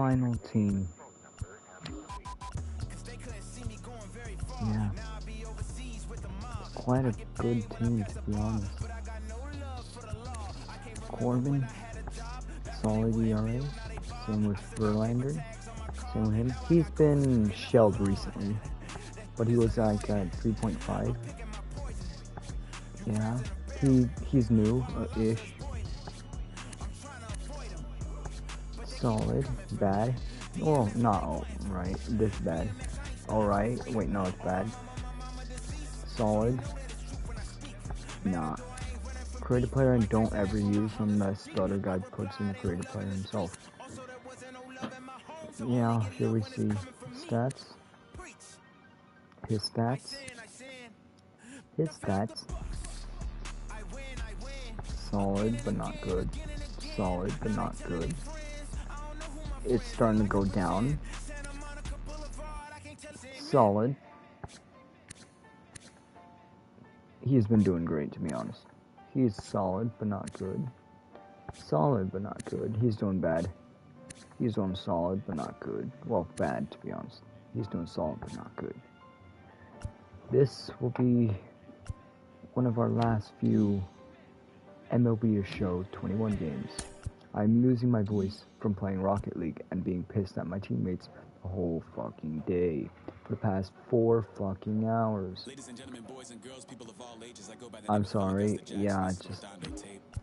final team. Yeah. It's quite a good team, to be honest. Corbin, solid ERA. Same with Verlander. Same with him. He's been shelled recently, but he was like at 3.5. Yeah, he's new-ish. Solid, bad. Well, not all right. This bad. All right. Wait, no, it's bad. Solid. Nah. Creative player, and don't ever use unless the other guy puts in a creative player himself. Yeah, here we see stats. His stats. His stats. Solid, but not good. Solid, but not good. It's starting to go down. Solid. He's been doing great, to be honest. He's solid, but not good. Solid, but not good. He's doing bad. He's doing solid, but not good. Well, bad, to be honest. He's doing solid, but not good. This will be one of our last few MLB Show 21 games. I'm losing my voice from playing Rocket League and being pissed at my teammates the whole fucking day for the past 4 fucking hours. I'm sorry, yeah, just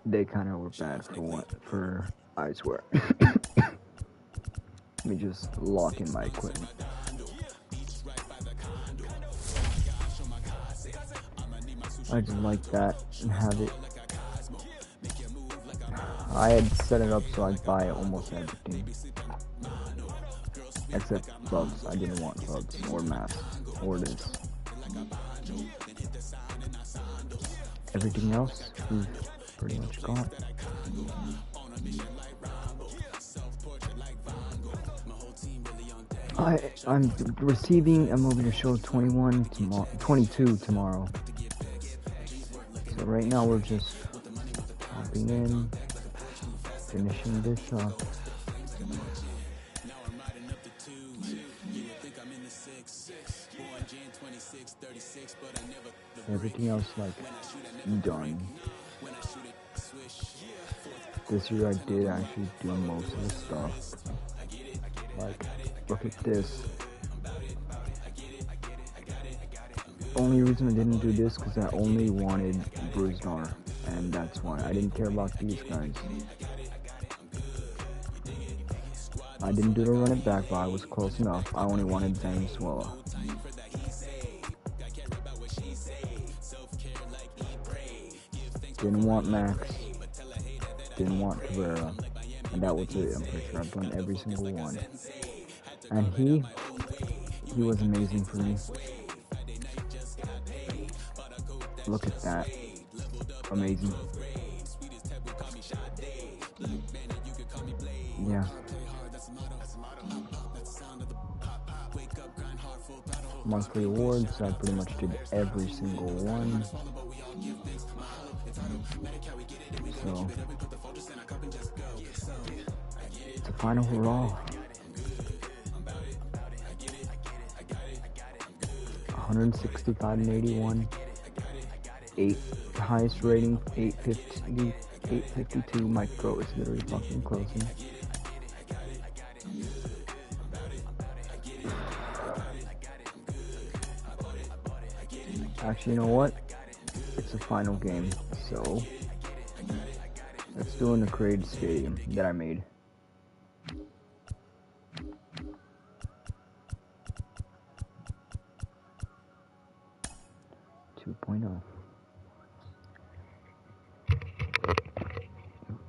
they kind of were bad for I swear. Let me just lock in my equipment. I just like that and have it. I had set it up so I'd buy almost everything. Except bugs. I didn't want bugs or masks or this. Everything else we've pretty much got. I'm receiving MLB Show 22 tomorrow. So right now we're just hopping in, finishing this up. Everything else like done. This year I did actually do most of the stuff. Like, look at this. Only reason I didn't do this because I only wanted Brusdar, and that's why I didn't care about these guys. I didn't do the run it back, but I was close enough. I only wanted Venezuela. Didn't want Max. Didn't want Cabrera. And that was it, I'm pretty sure. I've done every single one. And he was amazing for me. Look at that. Amazing. Yeah. Monthly awards, I pretty much did every single one. So, it's a final hurrah. 165 and 81. 8 highest rating, 850, 852. My throat is literally fucking closing. Actually, you know what? It's a final game, so let's do in the created stadium that I made.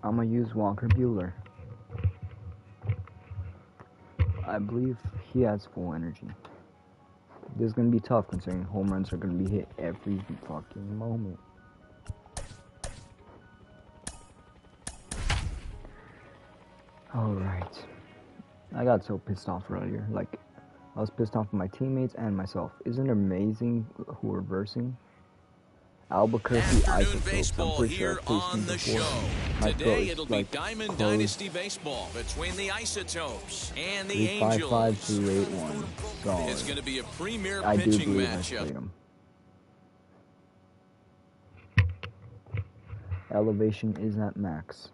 I'm gonna use Walker Buehler. I believe he has full energy. This is gonna be tough considering home runs are gonna be hit every fucking moment. Alright. I got so pissed off earlier. Like, I was pissed off at my teammates and myself. Isn't it amazing who we're versing? Albuquerque Afternoon Isotopes. I'm baseball pretty sure here I've tasted on them the before. show. My throat Today is it'll be like Diamond closed. Dynasty baseball between the Isotopes and the 355 Angels. 281. Solid. It's going to be a premier I do pitching believe I matchup. played him. Elevation is at max,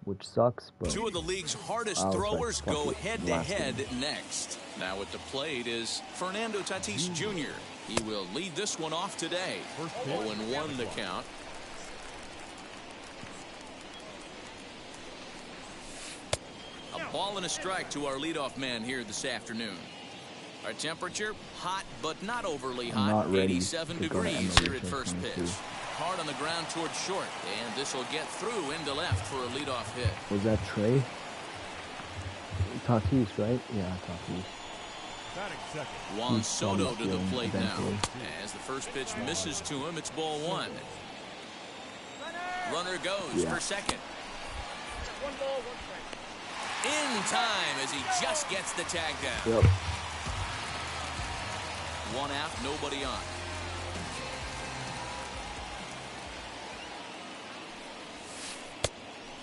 which sucks, but Two of the league's hardest throwers go head-to-head next. Now at the plate is Fernando Tatis Jr. He will lead this one off today. 0-1 the count. A ball and a strike to our leadoff man here this afternoon. Our temperature, hot but not overly hot. Not ready 87 to go to degrees here at MLB first 22. pitch. Hard on the ground towards short, and this will get through into left for a leadoff hit. Was that Trey? Tatis, right? Yeah, Tatis. Juan He's Soto probably to the feeling plate now. eventually. As the first pitch misses to him, it's ball one. Runner goes for second. In time as he just gets the tag down. Yep. One out, nobody on.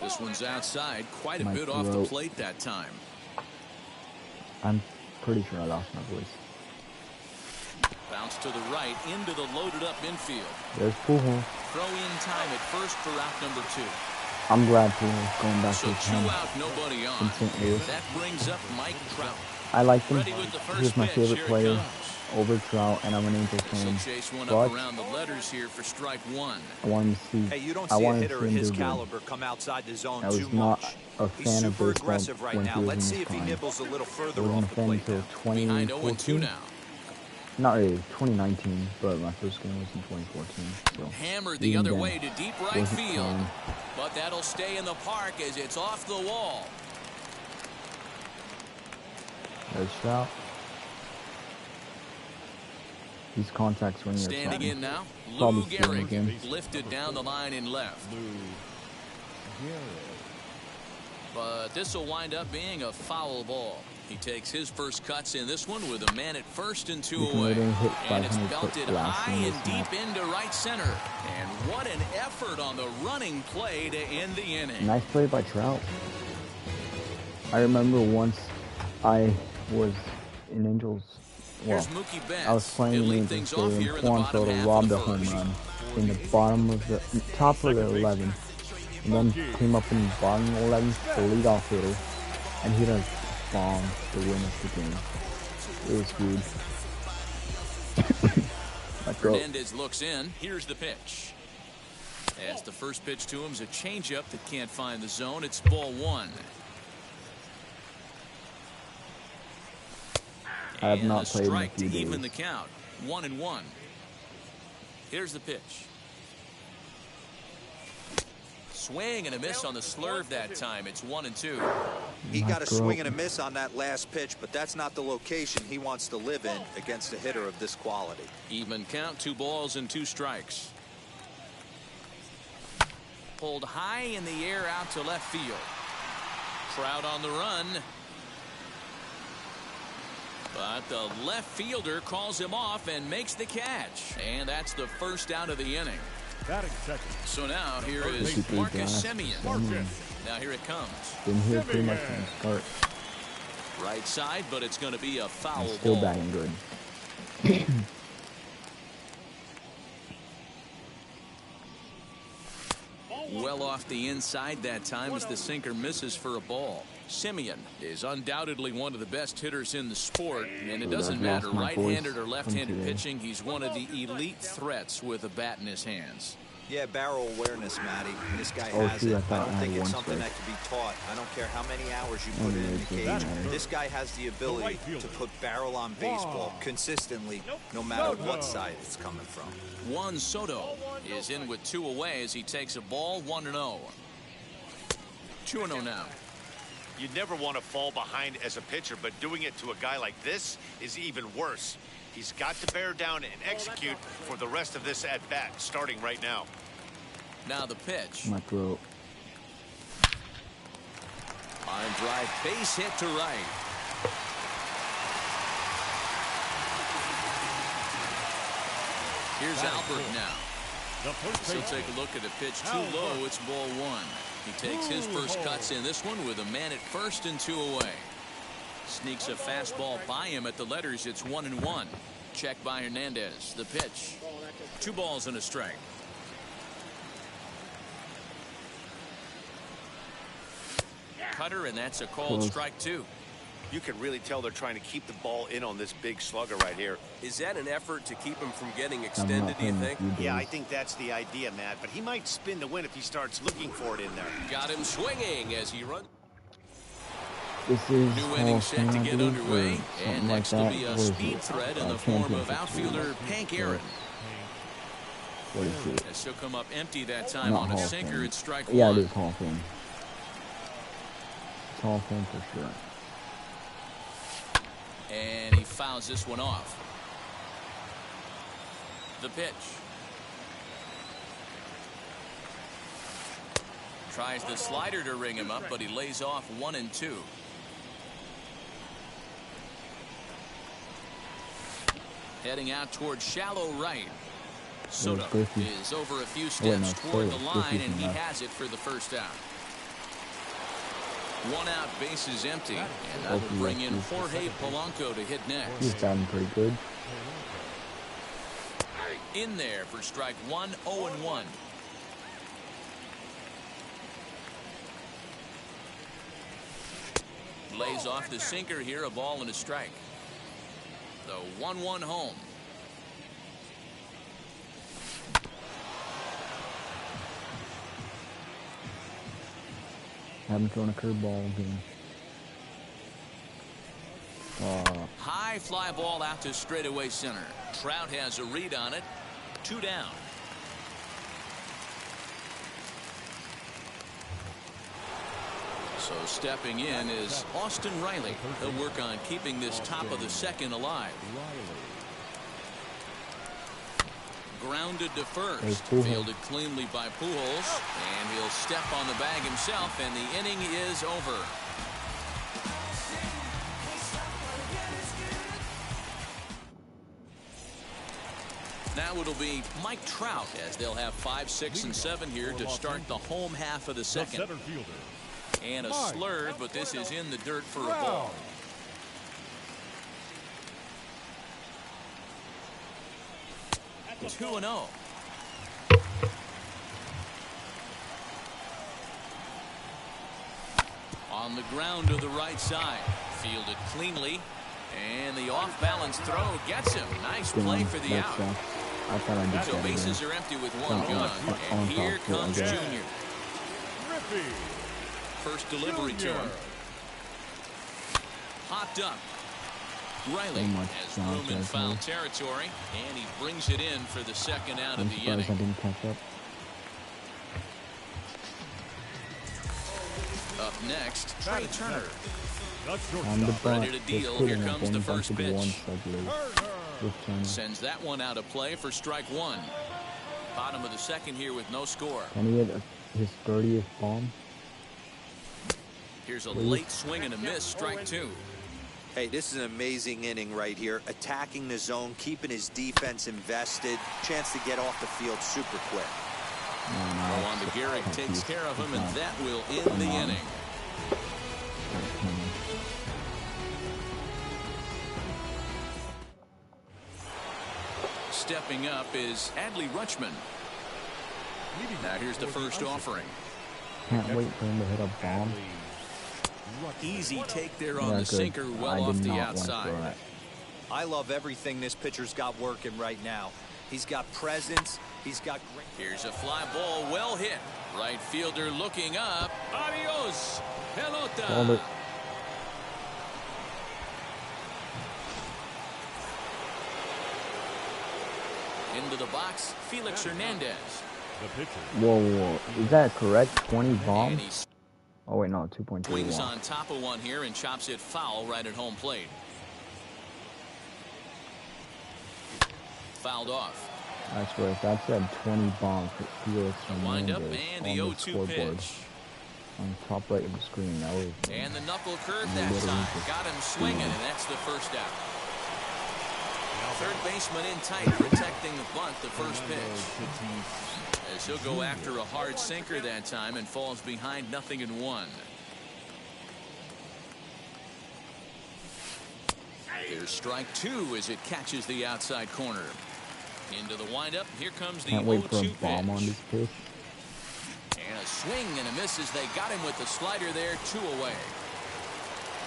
This one's outside, quite a My bit off the throat. plate that time. I'm pretty sure I lost my voice. Bounce to the right into the loaded up infield. There's Pujols. Throw in time at first for out number two. I'm glad Pujols going back So to his two home out, nobody in on. St. Louis. That brings up Mike Trout. I like him. Ready with the first He's my pitch. favorite Here it player comes. over Trout, and I'm an Angels He'll fan. chase one But up around the letters here for strike one. I wanted to see. Hey, you don't I see a wanted hitter to of see him his do good. caliber come outside the zone I too was not much. a He's fan of super baseball aggressive right when now. he was Let's in see his if he prime. nibbles a little I further wasn't a off the fan plate until now. Behind 0-2 2014. now. Not really, 2019, but my first game was in 2014. So Hammered the even other then, way to deep right wasn't field. fun. But that'll stay in the park as it's off the wall. There's Trout. These contacts when you're Standing in now, Lou Probably stealing Gehrig again. lifted down the line in left. But this will wind up being a foul ball. He takes his first cuts in this one with a man at first and two You can away. literally hit And it's 500 foot belted blast high in and this deep match. into right center. And what an effort on the running play to end the inning. Nice play by Trout. I remember once I was in Angels. Well, Here's Mookie Betts. I was playing He'll in lead Angels things off Stadium. here in the Juan bottom Soto half robbed of a the home first. run in the bottom of the top of the 11th, and then came up in the bottom of the 11th, the leadoff hitter, and hit a bomb to win us the game. It was huge. My throat. Hernandez looks in. Here's the pitch. As the first pitch to him is a changeup that can't find the zone. It's ball one. I have And not a played in a strike few to even the days. count. 1-1. Here's the pitch. Swing and a miss on the slurve that time. It's 1-2. He My got a throat. swing and a miss on that last pitch, but that's not the location he wants to live in against a hitter of this quality. Even count, 2 balls and 2 strikes. Pulled high in the air out to left field. Trout on the run. But the left fielder calls him off and makes the catch. And that's the first out of the inning. So now here is Super Marcus blast. Semien. Now here it comes. Been here pretty much from the start. Right side, but it's going to be a foul Still ball. batting good. Well off the inside that time as the sinker misses for a ball. Semien is undoubtedly one of the best hitters in the sport, and it doesn't I've matter lost my right-handed voice or left-handed from today. pitching. He's one of the elite threats with a bat in his hands. Yeah, barrel awareness, Matty. This guy Oh, has shoot, it. I I thought don't I had think it's one something strike. that can be taught. I don't care how many hours you put in the Anyways, cage. This guy has the ability to put barrel on baseball consistently, no matter what side it's coming from. Juan Soto is in with 2 away as he takes a ball. 1-0. 2-0 now. You'd never want to fall behind as a pitcher, but doing it to a guy like this is even worse. He's got to bear down and execute for the rest of this at-bat, starting right now. Now the pitch. My throat. Line drive, base hit to right. Here's Albert now. He'll take a look at a pitch too low. It's ball one. He takes his first cuts in this one with a man at first and 2 away. Sneaks a fastball by him at the letters. It's 1-1. Check by Hernandez. The pitch. 2 balls and a strike. Cutter, and that's a called strike 2. You can really tell they're trying to keep the ball in on this big slugger right here. Is that an effort to keep him from getting extended, do you think? Yeah, I think that's the idea, Matt. But he might spin the win if he starts looking for it in there. Got him swinging as he runs. This is new inning set to get underway, and next will be a What speed threat in the form of outfielder Hank Aaron. What is it? As he'll come up empty that time Not on a Hall of sinker. Fame. It's strike Yeah, one. it is Hall of Fame. It's Hall of Fame for sure. And he fouls this one off. The pitch. Tries the slider to ring him up, but he lays off 1-2. Heading out towards shallow right. Soto is over a few steps toward the line, and he has it for the first out. 1 out, base is empty, and that will bring in Jorge Polanco to hit next. He's done pretty good. In there for strike 1, 0-1. Lays off the sinker here, a ball and a strike. The 1-1 home. Haven't thrown a curveball again. High fly ball out to straightaway center. Trout has a read on it. 2 down. So stepping in is Austin Riley. He'll work on keeping this top of the second alive. Grounded to first. Fielded cleanly by Pujols. And he'll step on the bag himself, and the inning is over. Now it'll be Mike Trout as they'll have 5, 6, and 7 here to start the home half of the second. And a slurve, but this is in the dirt for a ball. It's 2-0. On the ground to the right side. Fielded cleanly. And the off-balance throw gets him. Nice play for the out. So bases are empty with 1 gun. And here comes Junior. First delivery to him. Hopped up. Riley has room in foul territory, and he brings it in for the second out of the inning. Up next, Trey Turner. Ready to deal. Here comes the first pitch. Sends that one out of play for strike 1. Bottom of the second here with no score. Can he hit his 30th bomb? Here's a late swing and a miss, strike 2. Hey, this is an amazing inning right here. Attacking the zone, keeping his defense invested. Chance to get off the field super quick. On the Garrick takes care of him, and that will end the inning. Stepping up is Adley Rutschman. Now here's the first offering. Can't wait for him to hit a bomb. Easy take there on the sinker, well off the outside. I love everything this pitcher's got working right now. He's got presence. He's got great. Here's a fly ball, well hit. Right fielder looking up. Adios, pelota. Into the box, Felix Hernandez. Whoa. Is that correct? 20 bombs? Oh, wait, no, 2.3. Swings on top of one here and chops it foul right at home plate. Fouled off. I swear, if that said 20 bombs for Felix Wind up Hernandez and the on the 0-2 scoreboard, pitch. on the top right of the screen, that was... And the knuckle curve that time. Got him swinging, and that's the first out. Third baseman in tight, protecting the bunt, the first pitch. As he'll go after a hard sinker that time and falls behind 0-1. There's strike two as it catches the outside corner. Into the windup. Here comes the 0-2 Can't wait for a pitch. bomb on this pitch. And a swing and a miss as they got him with the slider there, 2 away.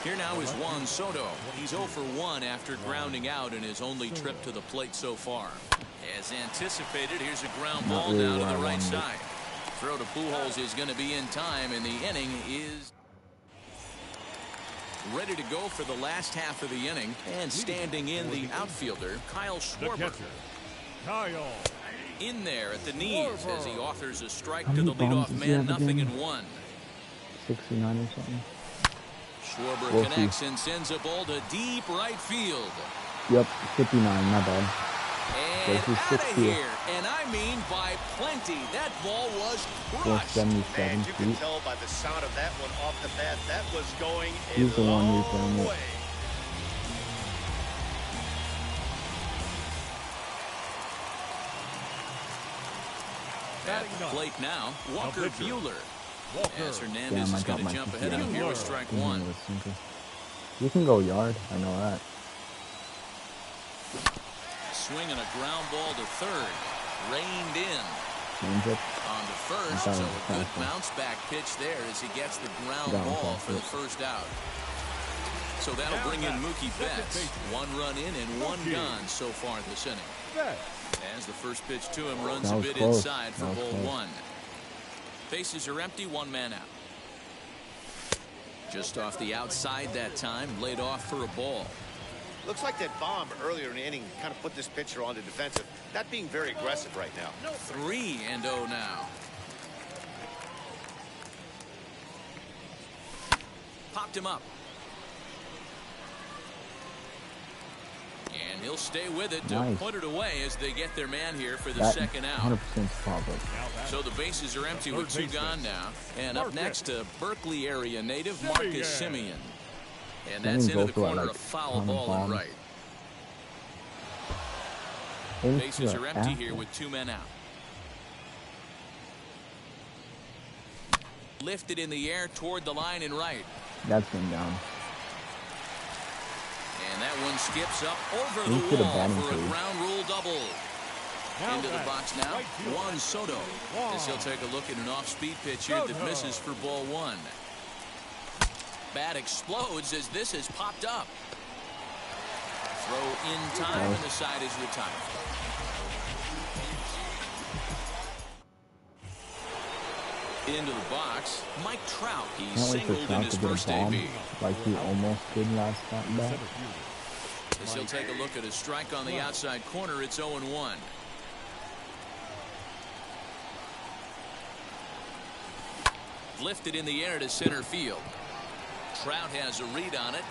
Here now is Juan Soto. He's 0 for 1 after grounding out in his only trip to the plate so far. As anticipated, here's a ground ball down to the right side. Throw to Pujols is going to be in time, and the inning is ready to go for the last half of the inning. And standing in, the outfielder, Kyle Schwarber. In there at the knees as he offers a strike to the leadoff man, 0-1. 69 or something. Schwarber connects and sends a ball to deep right field. Yep, 59, not bad. And out of here, and I mean by plenty. That ball was crushed. 477 And you can feet. tell by the sound of that one off the bat, that was going He's a the one long replaying it. way. At the plate now, Walker Buehler. As Hernandez Damn, I is got going to my jump ahead of him here with strike one. You can go yard, I know that. Swinging a ground ball to third. Reined in. Change it. On to first, I so thought it was a good fastball. bounce back pitch there as he gets the ground That was ball for the fastball. first out. So that'll bring in Mookie Betts. 1 run in and 1 gone so far this inning. As the first pitch to him runs That a was bit close. inside for That was ball close. 1. Bases are empty, 1 man out. Just off the outside that time, laid off for a ball. Looks like that bomb earlier in the inning kind of put this pitcher on the defensive. Not being very aggressive right now. 3-0 now. Popped him up. And he'll stay with it to Nice. put it away as they get their man here for the That second out. 100% probably. So the bases are empty with 2 gone now. And up next to Berkeley area native Marcus Semien. And that's into the corner, a foul ball and right. Bases are empty here with 2 men out. Lifted in the air toward the line and right. That's been down. And that one skips up over He the should have wall batting for a cage. ground rule double. Into the box now, Juan Soto. As he'll take a look at an off-speed pitch here that misses for ball 1. Bat explodes as this has popped up. Throw in time and the side is retired. Into the box, Mike Trout. He Can't wait for singled in Trout his to get first a bomb AB. like he almost did last time back. As he'll take a look at a strike on the outside corner, it's 0-1. Lifted in the air to center field. Trout has a read on it.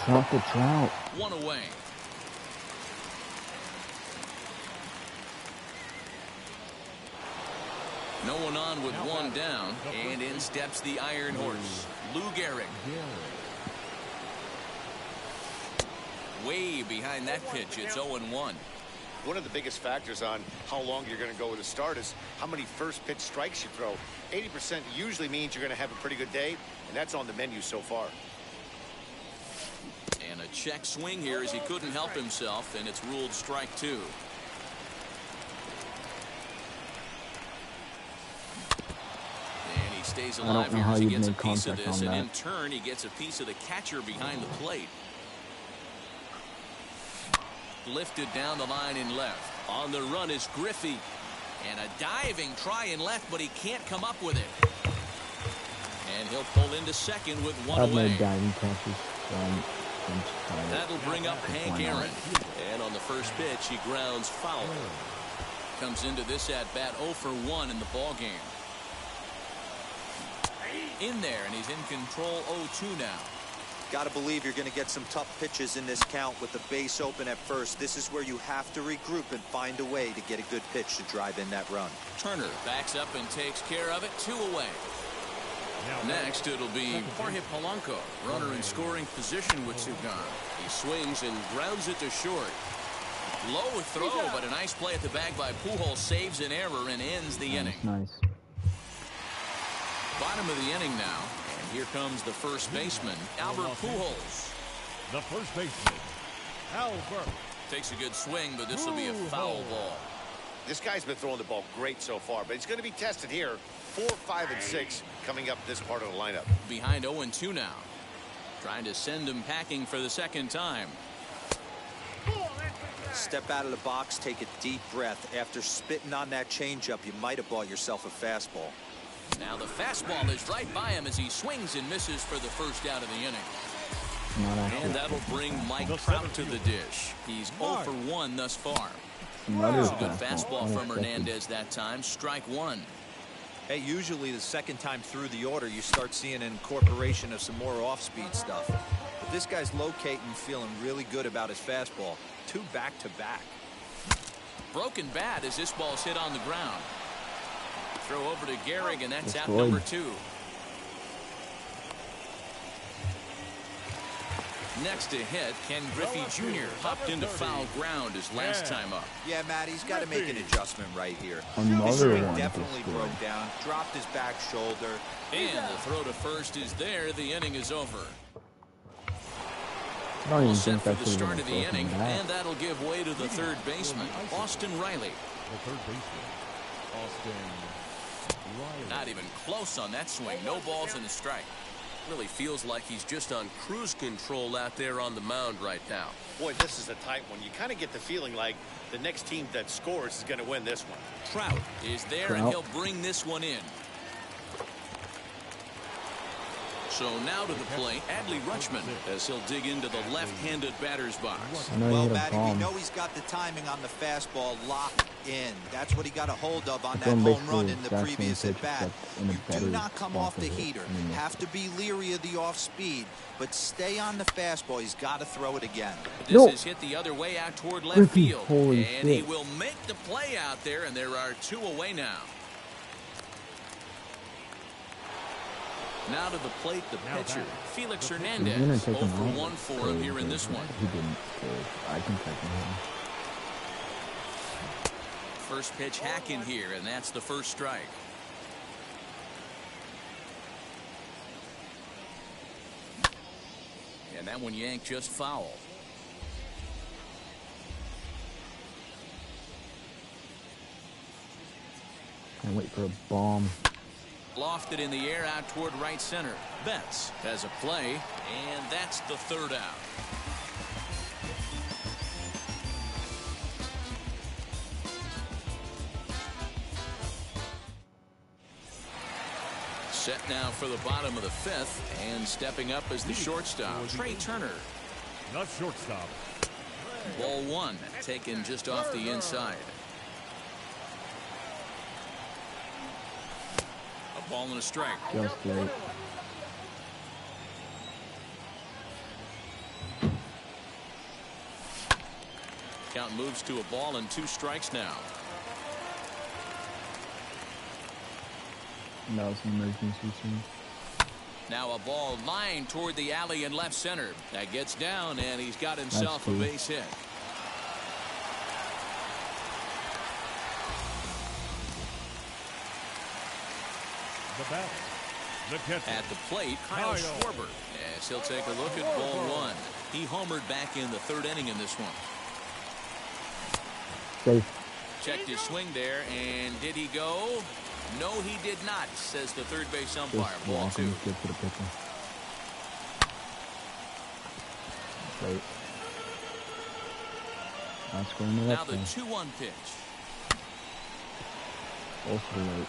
Trout to Trout. 1 away. No one on with 1 down, and in steps the Iron Horse, Lou Gehrig. Way behind that pitch, it's 0-1. One of the biggest factors on how long you're going to go with a start is how many first pitch strikes you throw. 80% usually means you're going to have a pretty good day, and that's on the menu so far. And a check swing here as he couldn't help himself, and it's ruled strike 2. And he stays alive know here how as he you'd gets a make piece of contact this, on and that. in turn he gets a piece of the catcher behind the plate. Lifted down the line in left. On the run is Griffey. And a diving try in left, but he can't come up with it. And he'll pull into second with 1 I've away. made diving catches. That'll bring up Hank Aaron. And on the first pitch, he grounds foul. Comes into this at-bat 0 for 1 in the ball game. In there, and he's in control 0-2 now. Got to believe you're going to get some tough pitches in this count with the base open at first. This is where you have to regroup and find a way to get a good pitch to drive in that run. Turner backs up and takes care of it. 2 away. Next, it'll be Jorge Polanco, runner in scoring position with 2 gone. He swings and grounds it to short. Low throw, but a nice play at the bag by Pujols. Saves an error and ends the inning. Nice. Bottom of the inning now. And here comes the first baseman, Albert Pujols. The first baseman, Albert. Takes a good swing, but this will be a foul ball. This guy's been throwing the ball great so far, but he's going to be tested here. 4, 5, and 6 coming up this part of the lineup. Behind 0-2 now. Trying to send him packing for the second time. Step out of the box, take a deep breath. After spitting on that changeup, you might have bought yourself a fastball. Now the fastball is right by him as he swings and misses for the first out of the inning. And that'll bring Mike Trout to the dish. He's 0 for 1 thus far. Another Good fastball from Hernandez that time. Strike one. Hey, usually the second time through the order, you start seeing an incorporation of some more off-speed stuff. But this guy's locating, feeling really good about his fastball. 2 back-to-back. Broken bat as this ball's hit on the ground. Throw over to Gehrig, and that's out Destroyed. number 2. Next to hit, Ken Griffey Jr. popped into foul ground his last time up. Yeah, Matt, he's got to make an adjustment right here. Another His swing one definitely destroyed. broke down, dropped his back shoulder. And the throw to first is there. The inning is over. I don't even Set think for that the should start have of the been inning, broken back. and that'll give way to the third baseman, Austin Riley. The third baseman, Austin Riley. Not even close on that swing. No balls and a strike. Really feels like he's just on cruise control out there on the mound right now. Boy, this is a tight one. You kind of get the feeling like the next team that scores is going to win this one. Trout is there, and he'll bring this one in. So now to the plate, Adley Rutschman, as he'll dig into the left-handed batter's box. I know Well, he hit a Matty, we bomb. know he's got the timing on the fastball locked in. That's what he got a hold of on that Then home basically run in the exact same previous pitch, at-bat. but in a You do better not come spot off the to hit. heater. I mean, Have to be leery of the off-speed, but stay on the fastball. He's got to throw it again. This No. is hit the other way out toward left Griffey, field. holy And he shit. will make the play out there, and there are 2 away now. Now to the plate, the pitcher, Felix He's gonna Hernandez. take 0 him for out. 1 for him here in this one. He didn't. So I can take him. First pitch hack in here, and that's the first strike. And that one yanked just foul. Can't wait for a bomb. Lofted in the air out toward right center. Betts has a play, and that's the third out. Set now for the bottom of the 5th, and stepping up as the shortstop, Trey Turner. Not shortstop. Ball 1, taken just off the inside. A ball and a strike. Just late. Count moves to a ball and 2 strikes now. That was an emergency swing. Now a ball lined toward the alley in left center. That gets down, and he's got himself a cool. base hit. The bat. The catcher. At the plate, Kyle Kyle. Schwarber. As he'll take a look at ball 1. He homered back in the 3rd inning in this one. Safe. Checked his swing there, and did he go? No, he did not, says the third base umpire. Just Ball walk 2. him, get to the pitcher. Late. Not scoring the Now left the thing. 2-1 pitch. Also late.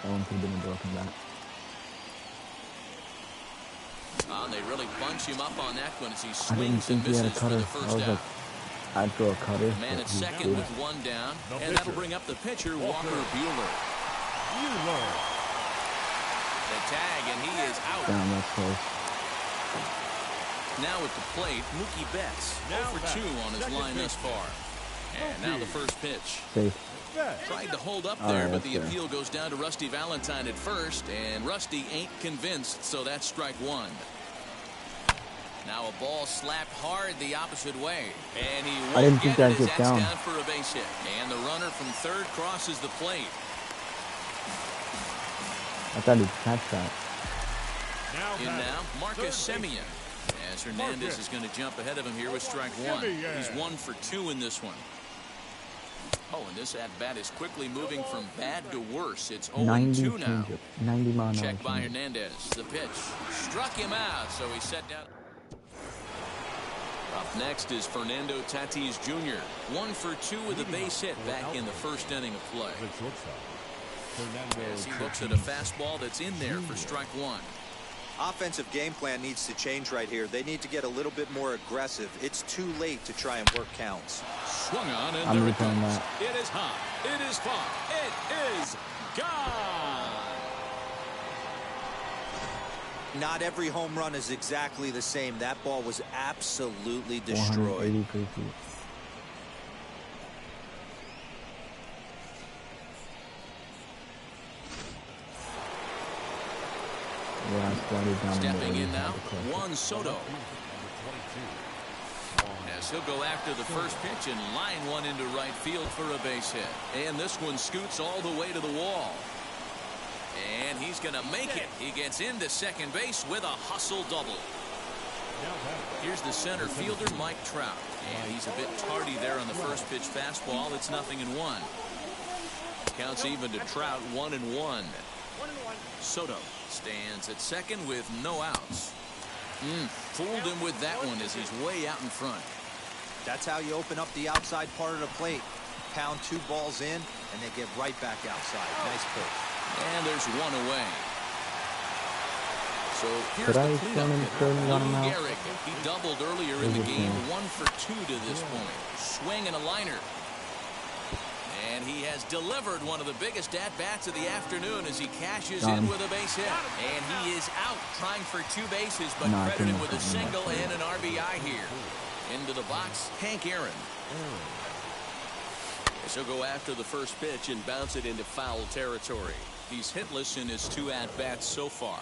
That one could have been a broken bat. And they really bunch him up on that one as he I didn't swings and think he had a misses for cutter. the I first was out. like, I'd throw a cutter. Man but at he second did. with 1 down, The and that'll pitcher. bring up the pitcher, Walker Buehler. Buehler. The tag, and he is out. Damn, that's close. Now at the plate, Mookie Betts, 0 Now for back. 2 on his Second line thus baseman. far. And now the first pitch. Safe. Betts. Tried to hold up All there, right, but that's the fair. appeal goes down to Rusty Valentine at first, and Rusty ain't convinced, so that's strike 1. Now a ball slapped hard the opposite way. And he I didn't won't think get that'd it as get that's down. down for a base hit. And the runner from third crosses the plate. I thought he'd catch that. In now, Marcus Semien. As Hernandez is going to jump ahead of him here with strike one. He's 1 for 2 in this one. Oh, and this at-bat is quickly moving from bad to worse. It's 0-2 now. 90 mile an hour Check by changeup. Hernandez. The pitch struck him out, so he set down. Up next is Fernando Tatis Jr. 1 for 2 with a base hit back in the first inning of play. The shortstop, Fernando As he looks at a fastball that's in there for strike one. Offensive game plan needs to change right here. They need to get a little bit more aggressive. It's too late to try and work counts. Swung on, and I'm there it replaying goes. that. It is high. It is far. It is gone. Not every home run is exactly the same. That ball was absolutely destroyed. 483 feet. Yeah, I slided down. Stepping the in now, to collect it. Juan Soto. As he'll go after the first pitch and line one into right field for a base hit. And this one scoots all the way to the wall. And he's going to make it. He gets into second base with a hustle double. Here's the center fielder, Mike Trout. And he's a bit tardy there on the first pitch fastball. It's 0-1. Counts even to Trout, 1-1. Soto stands at second with no outs. Fooled him with that one as he's way out in front. That's how you open up the outside part of the plate. Pound 2 balls in, and they get right back outside. Nice pitch. And there's one away. So here's Could I the stand in cleanup the hitter, on him Lou now? Gehrig. He doubled earlier in the game, 1 for 2 to this point. Swing and a liner. And he has delivered one of the biggest at-bats of the afternoon as he cashes in with a base hit. And he is out trying for 2 bases, but No, I credited couldn't with a have gotten single that. and an RBI here. Into the box, Hank Aaron. So go after the first pitch and bounce it into foul territory. He's hitless in his 2 at-bats so far.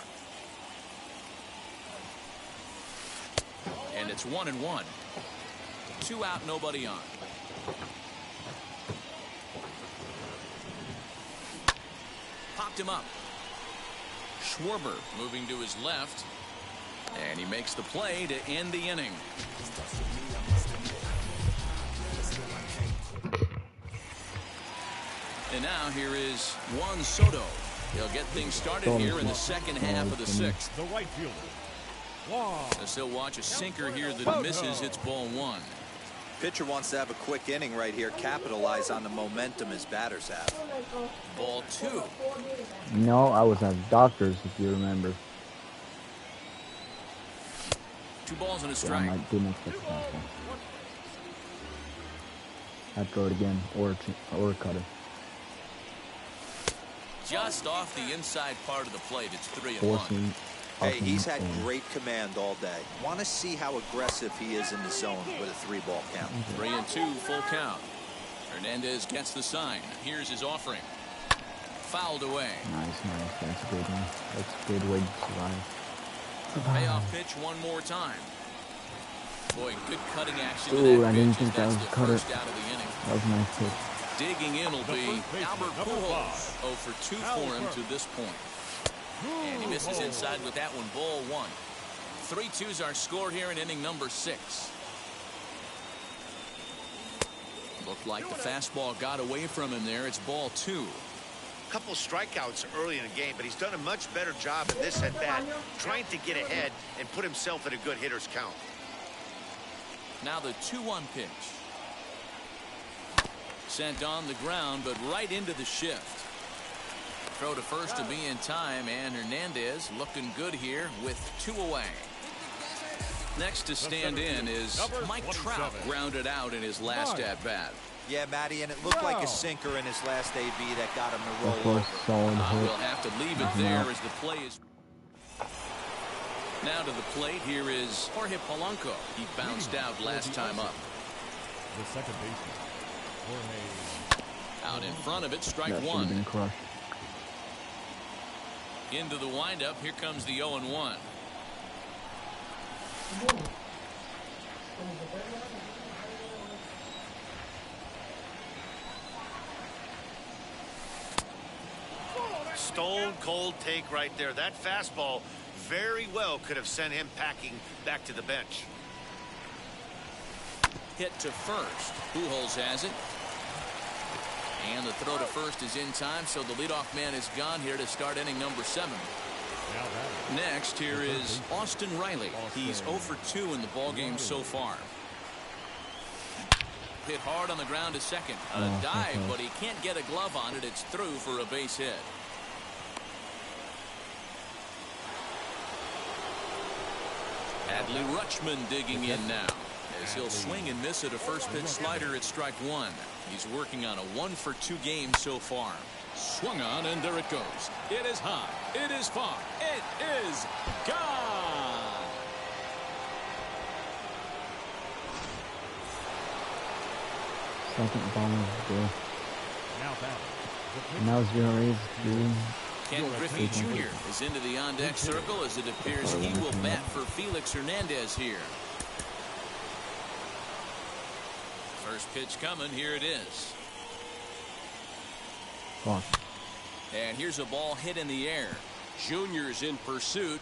And it's 1-1. 2 out, nobody on. Popped him up. Schwarber moving to his left. And he makes the play to end the inning. And now here is Juan Soto. He'll get things started here in the second half of the 6th. The right fielder, Juan. As he'll watch a sinker here that misses. It's ball 1. Pitcher wants to have a quick inning right here. Capitalize on the momentum his batters have. Ball 2. No, I was at doctor's, if you remember. 2 balls and a Yeah, I strike. didn't expect that one. I'd throw it again, or cut it. Just off the inside part of the plate. It's 3-1. Forcing. Hey, he's had great command all day. Want to see how aggressive he is in the zone with a 3-ball count. 3-2, full count. Hernandez gets the sign. Here's his offering. Fouled away. Nice. That's a good one. That's a good way to survive. Payoff pitch one more time. Boy, good cutting action. Ooh, to that I didn't pitch think that as was that's a the cutter. first out of the inning. That was a nice pitch. Digging in will be first baseman, Albert number Pujols. 5. 0 for 2 for him to this point. And he misses inside with that one. Ball 1. 3-2's our score here in inning number 6. Looked like the fastball got away from him there. It's ball 2. Couple strikeouts early in the game, but he's done a much better job in this at-bat, trying to get ahead and put himself in a good hitter's count. Now the 2-1 pitch. Sent on the ground, but right into the shift. Throw to first to be in time, and Hernandez looking good here with 2 away. Next to stand in is Mike Trout, grounded out in his last at-bat. Yeah, Matty, and it looked like a sinker in his last AB that got him to Of roll course, over. solid hit. We'll have to leave it there as the play is. Now to the plate, here is Jorge Polanco. He bounced out last time up. The second baseman, Jorge. Out in front of it, strike That should have been 1. crushed. Into the windup, here comes the 0-1. Stone cold take right there. That fastball very well could have sent him packing back to the bench. Hit to first. Pujols has it. And the throw to first is in time, so the leadoff man is gone here to start inning number 7. Next, here is Austin Riley. He's 0 for 2 in the ballgame so far. Hit hard on the ground to second. A dive, but he can't get a glove on it. It's through for a base hit. Adley Rutschman digging in now, as he'll swing and miss at a first pitch slider at strike 1. He's working on a 1 for 2 game so far. Swung on, and there it goes. It is high. It is far. It is gone. Second ball is good. Now Now 0 is good. Ken Griffey Jr. is into the on-deck circle as it appears he will bat for Felix Hernandez here. First pitch coming. Here it is. Fuck. And here's a ball hit in the air. Junior's in pursuit,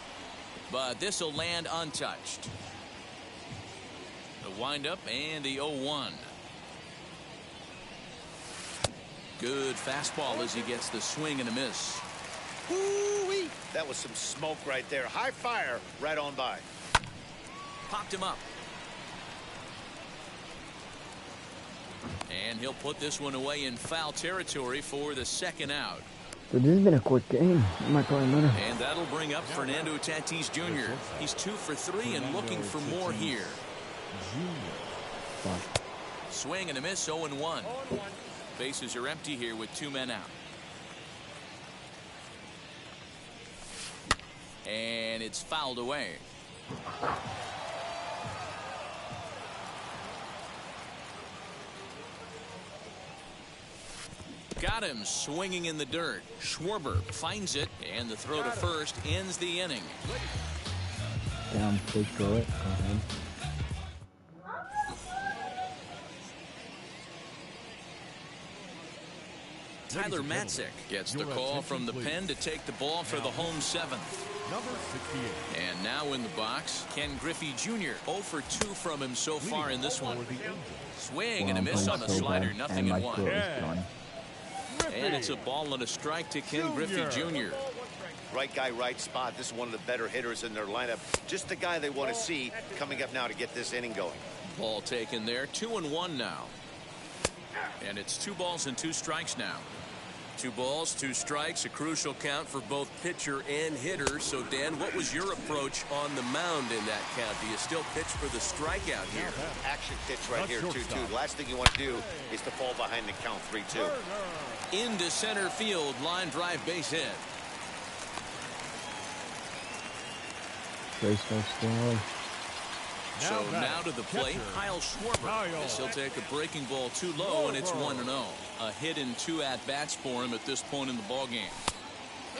but this will land untouched. The windup and the 0-1. Good fastball as he gets the swing and a miss. Woo-wee. That was some smoke right there. High fire right on by. Popped him up. And he'll put this one away in foul territory for the second out. So this has been a quick game. It might probably matter. And that'll bring up Fernando Tatis Jr. He's 2 for 3 and looking for more here. Fuck. Swing and a miss, 0-1. Bases are empty here with 2 men out. And it's fouled away. Got him swinging in the dirt. Schwarber finds it, and the throw to first ends the inning. Down, please throw it. Go ahead. Tyler Matzik gets the call from the pen to take the ball for the home 7th. Number 68. And now in the box, Ken Griffey Jr. 0 for 2 from him so far in this one. Swing and a miss on the slider, nothing in 1. And it's a ball and a strike to Ken Griffey Jr. Right guy, right spot. This is one of the better hitters in their lineup. Just the guy they want to see coming up now to get this inning going. Ball taken there. 2-1 now. And it's 2 balls and 2 strikes now. 2 balls, 2 strikes, a crucial count for both pitcher and hitter. So, Dan, what was your approach on the mound in that count? Do you still pitch for the strikeout here? Action pitch right here, 2-2. Last thing you want to do is to fall behind the count 3-2. Into center field, line drive base hit. Trace goes slow. So now to the plate, Kyle Schwarber. As he'll take a breaking ball too low, and it's 1-0. A hit in 2 at-bats for him at this point in the ballgame.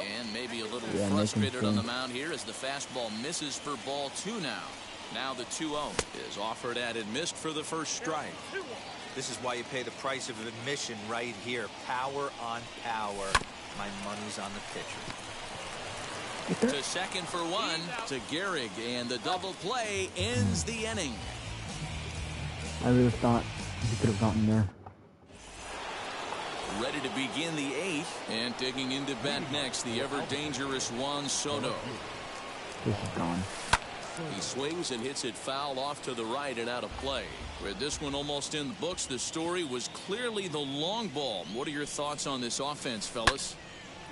And maybe a little frustrated on the mound here as the fastball misses for ball 2 now. Now the 2-0 is offered at and missed for the first strike. This is why you pay the price of admission right here. Power on power. My money's on the pitcher. To second for 1 to Gehrig, and the double play ends the inning. I really thought he could have gotten there. Ready to begin the 8th, and digging into bat next, the ever-dangerous Juan Soto. This is gone. He swings and hits it foul off to the right and out of play. With this one almost in the books, the story was clearly the long ball. What are your thoughts on this offense, fellas?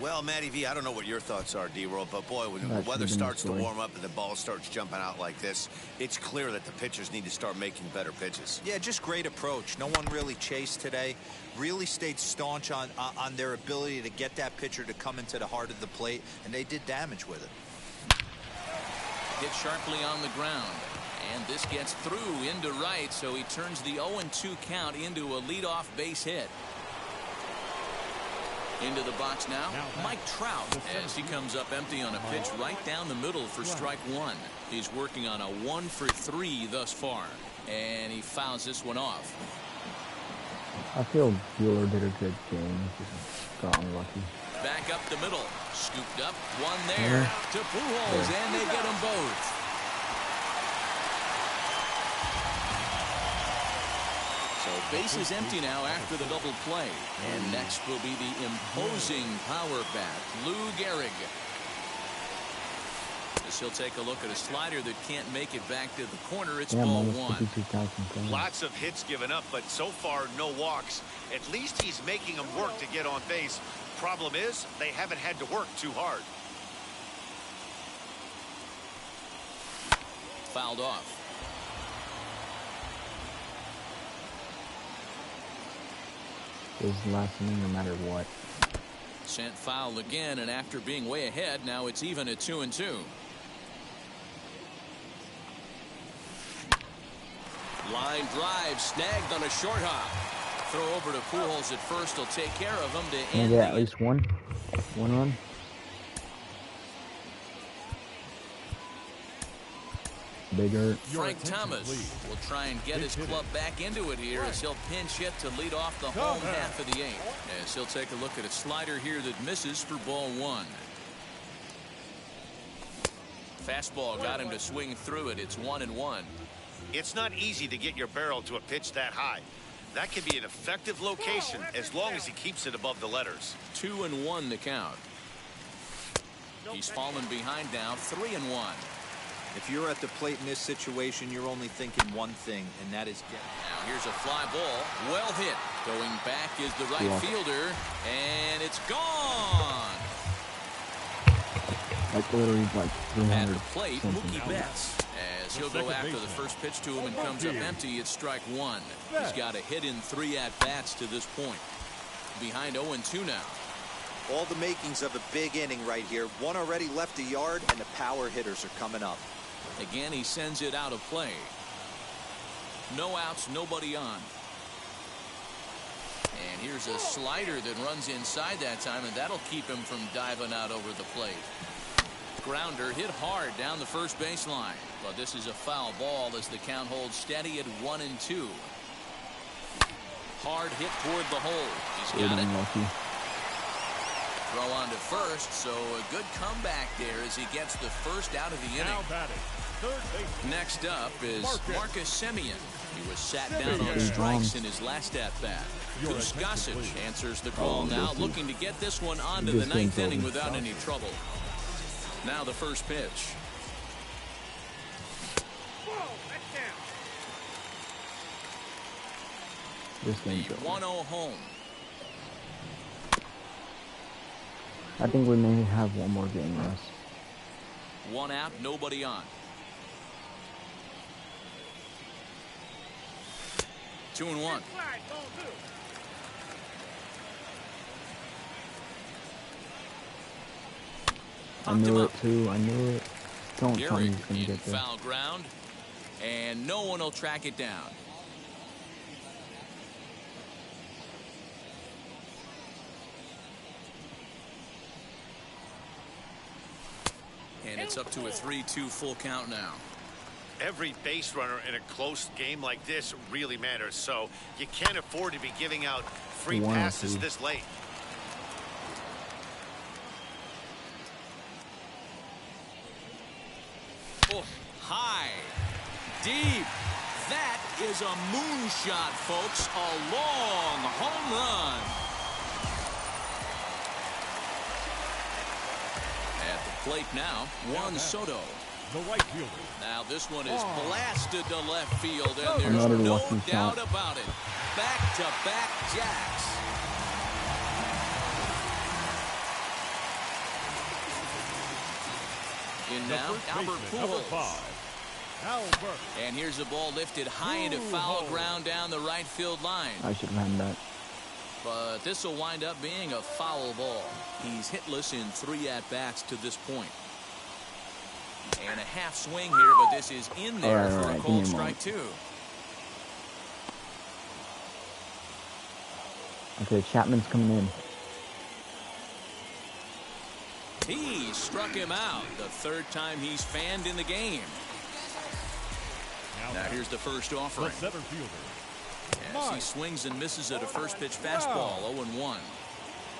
Well, Matty V, I don't know what your thoughts are, D-Roll, but boy, when the weather starts to warm up and the ball starts jumping out like this, it's clear that the pitchers need to start making better pitches. Yeah, just great approach. No one really chased today. Really stayed staunch on their ability to get that pitcher to come into the heart of the plate, and they did damage with it. Hit sharply on the ground, and this gets through into right, so he turns the 0-2 count into a leadoff base hit. Into the box now, Mike Trout, as he comes up empty on a pitch right down the middle for strike one. He's working on a 1 for 3 thus far, and he fouls this one off. I feel Bueller did a good game. Just got unlucky. Back up the middle, scooped up, one there to Pujols, and they get them both. So bases empty now after the double play. And next will be the imposing power bat, Lou Gehrig. As he'll take a look at a slider that can't make it back to the corner. It's ball one. Lots of hits given up, but so far no walks. At least he's making them work to get on base. Problem is, they haven't had to work too hard. Fouled off. Is the last inning no matter what. Sent foul again, and after being way ahead, now it's even at 2-2. Line drive snagged on a short hop. Throw over to Pujols at first. He'll take care of him to end. Get at least one run. Bigger. Frank Thomas will try and get his club back into it here as he'll pinch hit to lead off the home half of the eighth. As he'll take a look at a slider here that misses for ball one. Fastball got him to swing through it. It's 1-1. It's not easy to get your barrel to a pitch that high. That can be an effective location as long as he keeps it above the letters. 2-1 the count. He's fallen behind now, 3-1. If you're at the plate in this situation, you're only thinking one thing, and that is get. Now here's a fly ball, well hit. Going back is the right fielder, and it's gone. Like literally like 300. At the plate, Mookie Betts. As he'll go after the first pitch to him and comes up empty, it's strike one. He's got a hit in 3 at-bats to this point. Behind 0-2 now. All the makings of a big inning right here. One already left the yard, and the power hitters are coming up. Again, he sends it out of play. No outs, nobody on. And here's a slider that runs inside that time, and that'll keep him from diving out over the plate. Grounder hit hard down the first baseline, but this is a foul ball as the count holds steady at 1-2. Hard hit toward the hole. He's got it. Unlucky. Throw on to first, so a good comeback there as he gets the first out of the inning. Now batting, third base. Next up is Marcus Semien. He was sat down on strikes in his last at-bat. Goose Gossage answers the call now, looking to get this one onto the ninth inning without any trouble. Now the first pitch. This game's The over. 1-0 home. I think we may have one more game left. 1 out, nobody on. 2-1. I knew it too. I knew it. Don't tell me Gehrig he's gonna in get there. foul ground, and no one will track it down. And it's up to a 3-2 full count now. Every base runner in a close game like this really matters, so you can't afford to be giving out free passes this late. Oh, high, deep. That is a moonshot, folks. A long home run. At the plate now, Juan Soto. The right fielder. Now this one is blasted to left field, and Another there's no lucky doubt shot. about it. Back-to-back jacks. In The now, first Albert baseman, number Pujols. 5, Albert. And here's a ball lifted high into foul ground down the right field line. I should have had that. But this will wind up being a foul ball. He's hitless in 3 at-bats to this point. And a half swing here, but this is in there for a cold strike two. Okay, Chapman's coming in. struck him out. The third time he's fanned in the game. Now here's the first offering. The center fielder. As he swings and misses at a first pitch fastball, 0-1.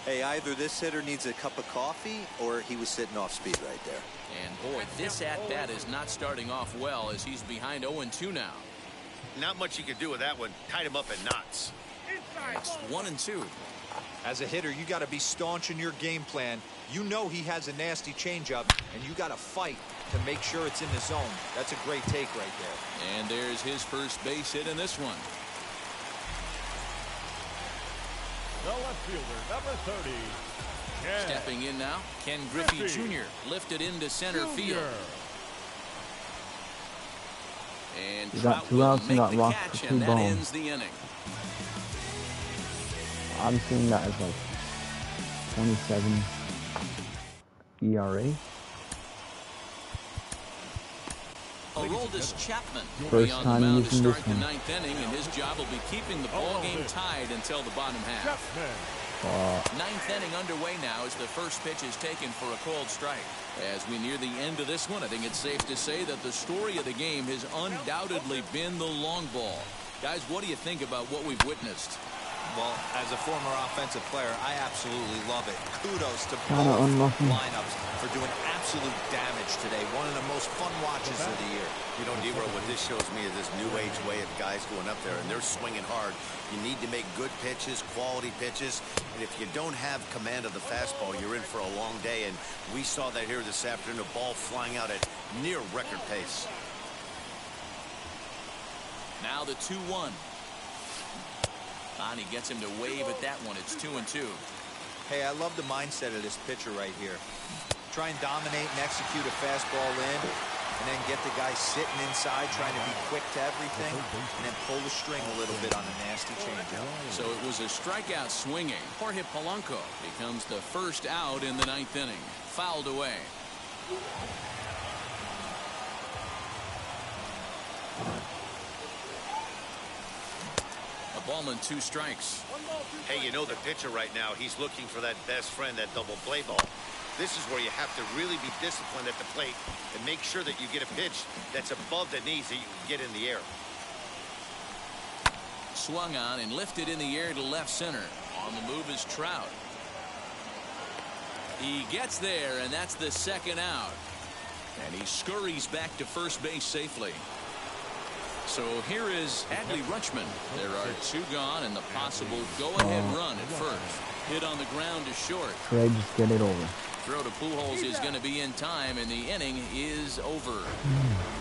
Hey, either this hitter needs a cup of coffee or he was sitting off speed right there. And boy, this at-bat is not starting off well as he's behind 0-2 now. Not much you can do with that one. Tied him up in knots. It's 1-2. As a hitter, you got to be staunch in your game plan. You know he has a nasty changeup, and you got to fight to make sure it's in the zone. That's a great take right there. And there's his first base hit in this one. The left fielder, number 30. Ken Stepping in now, Ken Griffey Griffey Jr. lifted into center Jr. field. And He got Trout 2 will outs and make got the rocked catch, for 2 and that balls. ends the inning. I'm seeing that as like 27 ERA. Aroldis Chapman will First be on time the mound to using this start the one. 9th inning, and his job will be keeping the ball game tied until the bottom half. Chapman. 9th inning underway now as the first pitch is taken for a called strike. As we near the end of this one, I think it's safe to say that the story of the game has undoubtedly been the long ball. Guys, what do you think about what we've witnessed? Well, as a former offensive player, I absolutely love it. Kudos to Kinda both unlucky. lineups for doing absolute damage today. One of the most fun watches of the year. You know, Dero, what this shows me is this new age way of guys going up there, and they're swinging hard. You need to make good pitches, quality pitches, and if you don't have command of the fastball, you're in for a long day, and we saw that here this afternoon, a ball flying out at near record pace. Now the 2-1. And he gets him to wave at that one. It's 2-2. Hey, I love the mindset of this pitcher right here. Try and dominate and execute a fastball in, and then get the guy sitting inside trying to be quick to everything, and then pull the string a little bit on a nasty changeup. So it was a strikeout swinging. Jorge Polanco becomes the first out in the 9th inning. Fouled away. A ball and 2 strikes. Hey, you know the pitcher right now, he's looking for that best friend, that double play ball. This is where you have to really be disciplined at the plate and make sure that you get a pitch that's above the knees that you can get in the air. Swung on and lifted in the air to left center. On the move is Trout. He gets there, and that's the second out. And he scurries back to first base safely. So here is Adley Rutschman. There are 2 gone and the possible go-ahead run at first. Hit on the ground to short. Trey, just get it over. Throw to Pujols is going to be in time, and the inning is over.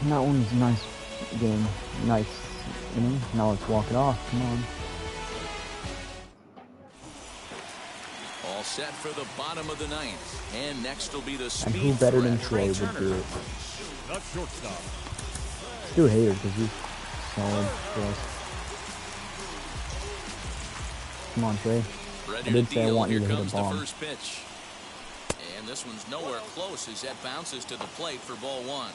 That one was a nice game. Nice inning. Now let's walk it off. Come on. All set for the bottom of the 9th. And next will be the And speed who better than threat, Trey would Turner. do it? The shortstop. Still Hader because he's solid for us. Come on, Trey. Ready I did to say I deal. want you Here to hit a comes the bomb. first pitch. And this one's nowhere close as that bounces to the plate for ball 1.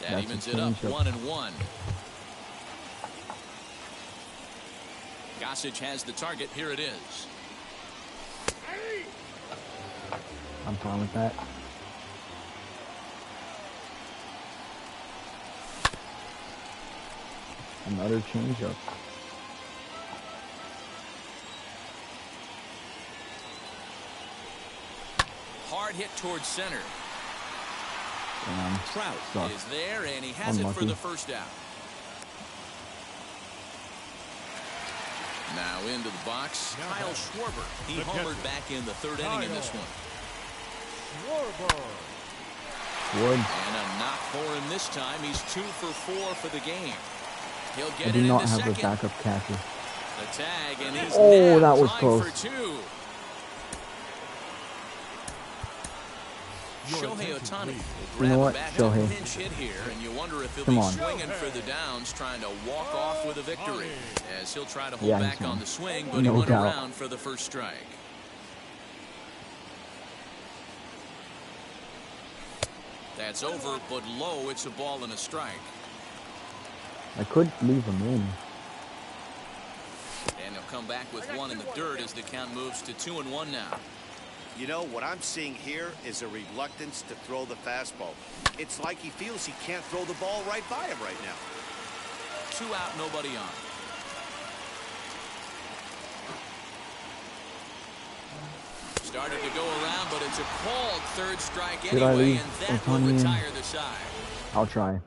That That's a evens it up changeup. 1-1. Gossage has the target. Here it is. I'm fine with that. Another changeup. Hard hit towards center. Damn. Trout Sucks. is there, and he has it for Unlucky. the first out. Now into the box, Kyle Schwarber. He The homered catcher. back in the 3rd inning in this one. Schwarber. Wood. And a knock for him this time. He's 2 for 4 for the game. He'll I get do it not into have a second. backup catcher. The tag, and he's Oh, now that was tied close. for 2. Shohei Ohtani will You grab know a what, back on a Shohei? pinch hit here, and you wonder if he'll Come be on. swinging for the downs, trying to walk off with a victory. As he'll try to hold Yeah, he's back on on. the swing, but he No went doubt. around for the first strike. That's over, but low. It's a ball and a strike. I could leave him in. And he'll come back with one in the dirt as the count moves to 2-1 now. You know, what I'm seeing here is a reluctance to throw the fastball. It's like he feels he can't throw the ball right by him right now. 2 out, nobody on. Started to go around, but it's a called third strike anyway, and that will retire the side. I'll try.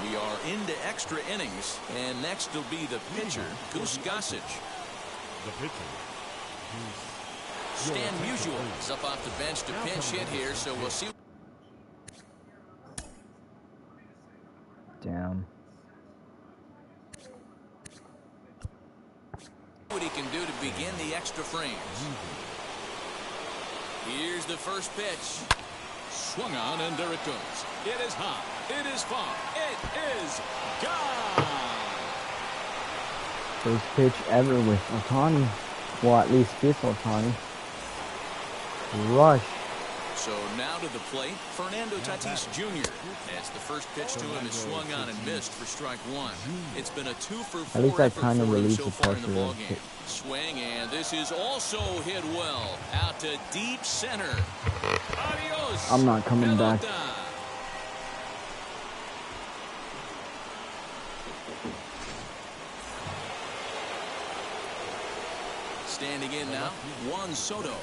We are into extra innings, and next will be the pitcher, Goose Gossage. The pitcher, Stan Musial is up off the bench to pinch hit here, so we'll see. Down. What he can do to begin the extra frames. Here's the first pitch. swung on, and there it goes. It is high. It is far. It is gone. First pitch ever with Ohtani. Well, at least this Ohtani. Rush. So now to the plate, Fernando Tatis Jr. As the first pitch to him is swung on and missed for strike one. It's been a 2-for-4 At least that effort kind of for him relieves so the far in the pressure. ballgame. Swing, and this is also hit well. Out to deep center. Adios. I'm not coming back. Pelota. Standing in now, Juan Soto.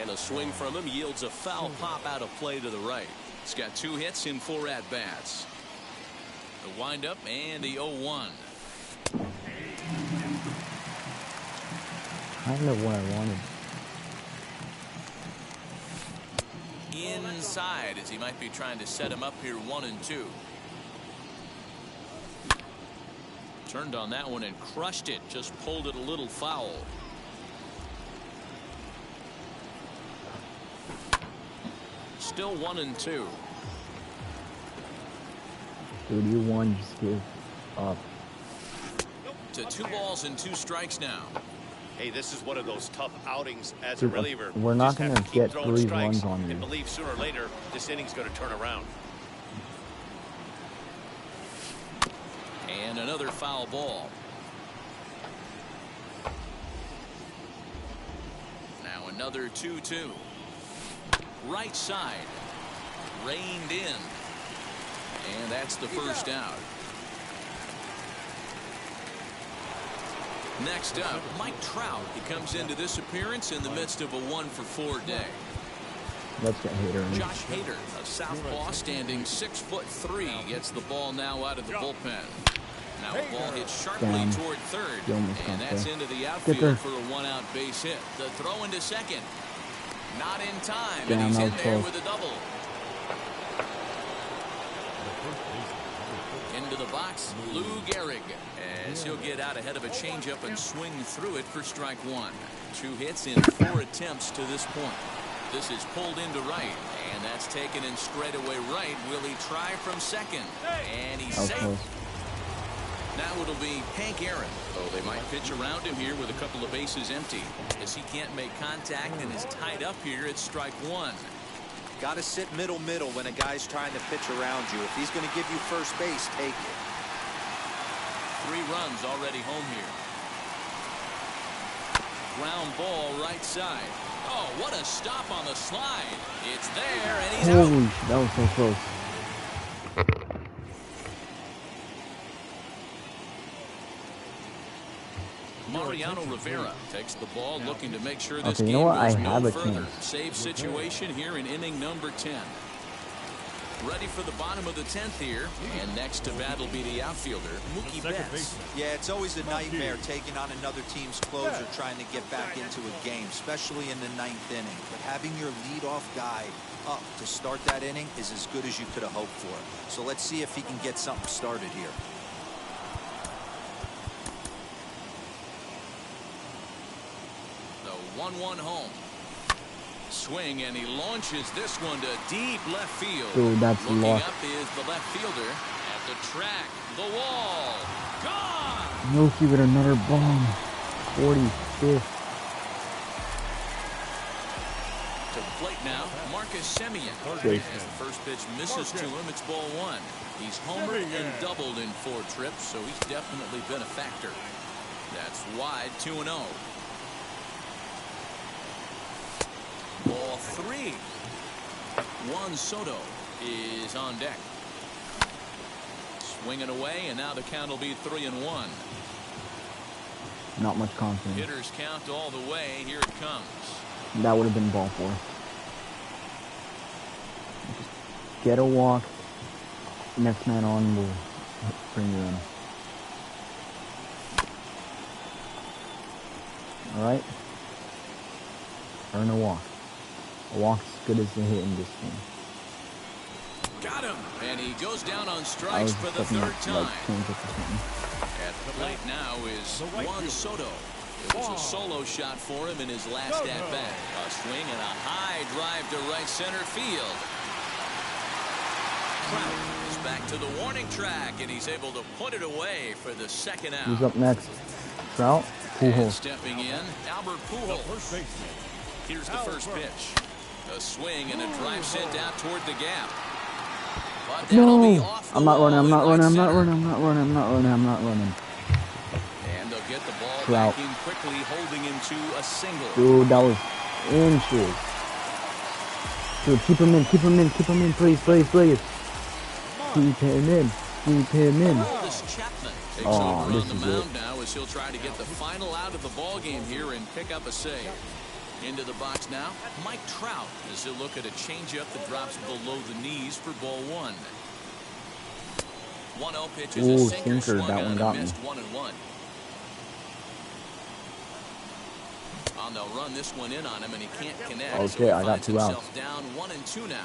And a swing from him yields a foul pop out of play to the right. He's got 2 hits in 4 at-bats. The windup and the 0-1. Kind of what I wanted. Inside as he might be trying to set him up here 1-2. Turned on that one and crushed it. Just pulled it a little foul. Still 1-2. 31, just give up. To 2 balls and 2 strikes now. Hey, this is one of those tough outings as Dude, a reliever. we're not Just have gonna to keep get throwing 3 strikes runs on and you. believe sooner or later this inning's going to turn around. And another foul ball. Now another 2-2. Right side. Reined in. And that's the first out. Next up, Mike Trout. He comes into this appearance in the midst of a 1-for-4 day. Let's get Hader in. Josh Hader, a southpaw standing 6'3", gets the ball now out of the bullpen. Now the ball hits sharply Down. toward third, You almost and got that's there. into the Get outfield there. for a 1-out base hit. The throw into second. Not in time, Damn, and he's that in was there close. with a double. Into the box, Lou Gehrig, as he'll get out ahead of a changeup and swing through it for strike one. 2 hits in 4 attempts to this point. This is pulled into right, and that's taken in straightaway right. Will he try from second? And he's That was safe. close. Now it'll be Hank Aaron. Oh, they might pitch around him here with a couple of bases empty. As he can't make contact and is tied up here at strike one. Got to sit middle when a guy's trying to pitch around you. If he's going to give you first base, take it. 3 runs already home here. Ground ball right side. Oh, what a stop on the slide. It's there, and he's out. Holy, that was so close. Mariano Rivera takes the ball, looking to make sure this Okay, you game know what? I goes have no a further. chance. Save situation here in inning number 10. Ready for the bottom of the 10th here, and next to bat will be the outfielder, Mookie Second Betts. baseman. Yeah, it's always a nightmare taking on another team's closer trying to get back into a game, especially in the 9th inning. But having your leadoff guy up to start that inning is as good as you could have hoped for. So let's see if he can get something started here. The 1-1 home. Swing, and he launches this one to deep left field. Dude, that's Looking luck. up is the left fielder at the track. The wall. Gone! Mookie with another bomb. 45th. To the plate now, Marcus Semien. Safe. As the first pitch misses to him, it's ball one. He's homered and doubled in 4 trips, so he's definitely been a factor. That's wide, 2-0. Ball 3. Juan Soto is on deck. Swinging away, and now the count will be 3-1. Not much confidence. Hitters count all the way. Here it comes. That would have been ball 4. Just get a walk. Next man on will bring you in. Alright. Earn a walk. A walk's as good as a hit in this game. Got him. And he goes down on strikes for the 3rd time. At the plate now is Juan Soto. It was a solo shot for him in his last at-bat. A swing and a high drive to right center field. Trout is back to the warning track, and he's able to put it away for the 2nd out. Who's up next? Trout? And Pujols. stepping in, Albert Pujols. Here's the first pitch. A swing and a drive sent out toward the gap. But that'll be No! off the I'm not wall running, I'm in not right running, I'm not center. running, I'm not running, I'm not running, I'm not running. And they'll get the ball Trout. back in quickly, holding him to a single. Dude, that was inches. Dude, keep him in, keep him in, keep him in, please, please, please. Keep him in, keep him in. Aroldis Chapman takes Oh, over this on the is mound it. now as he'll try to get the final out of the ball game here and pick up a save. Into the box now, Mike Trout as he'll look at a changeup that drops below the knees for ball 1. 1-0 pitch is a Ooh, sinker sinker, swung that on one and got me. missed 1-1. And they'll run this one in on him, and he can't connect. Okay, so he I got finds 2 outs. himself down 1-2 now.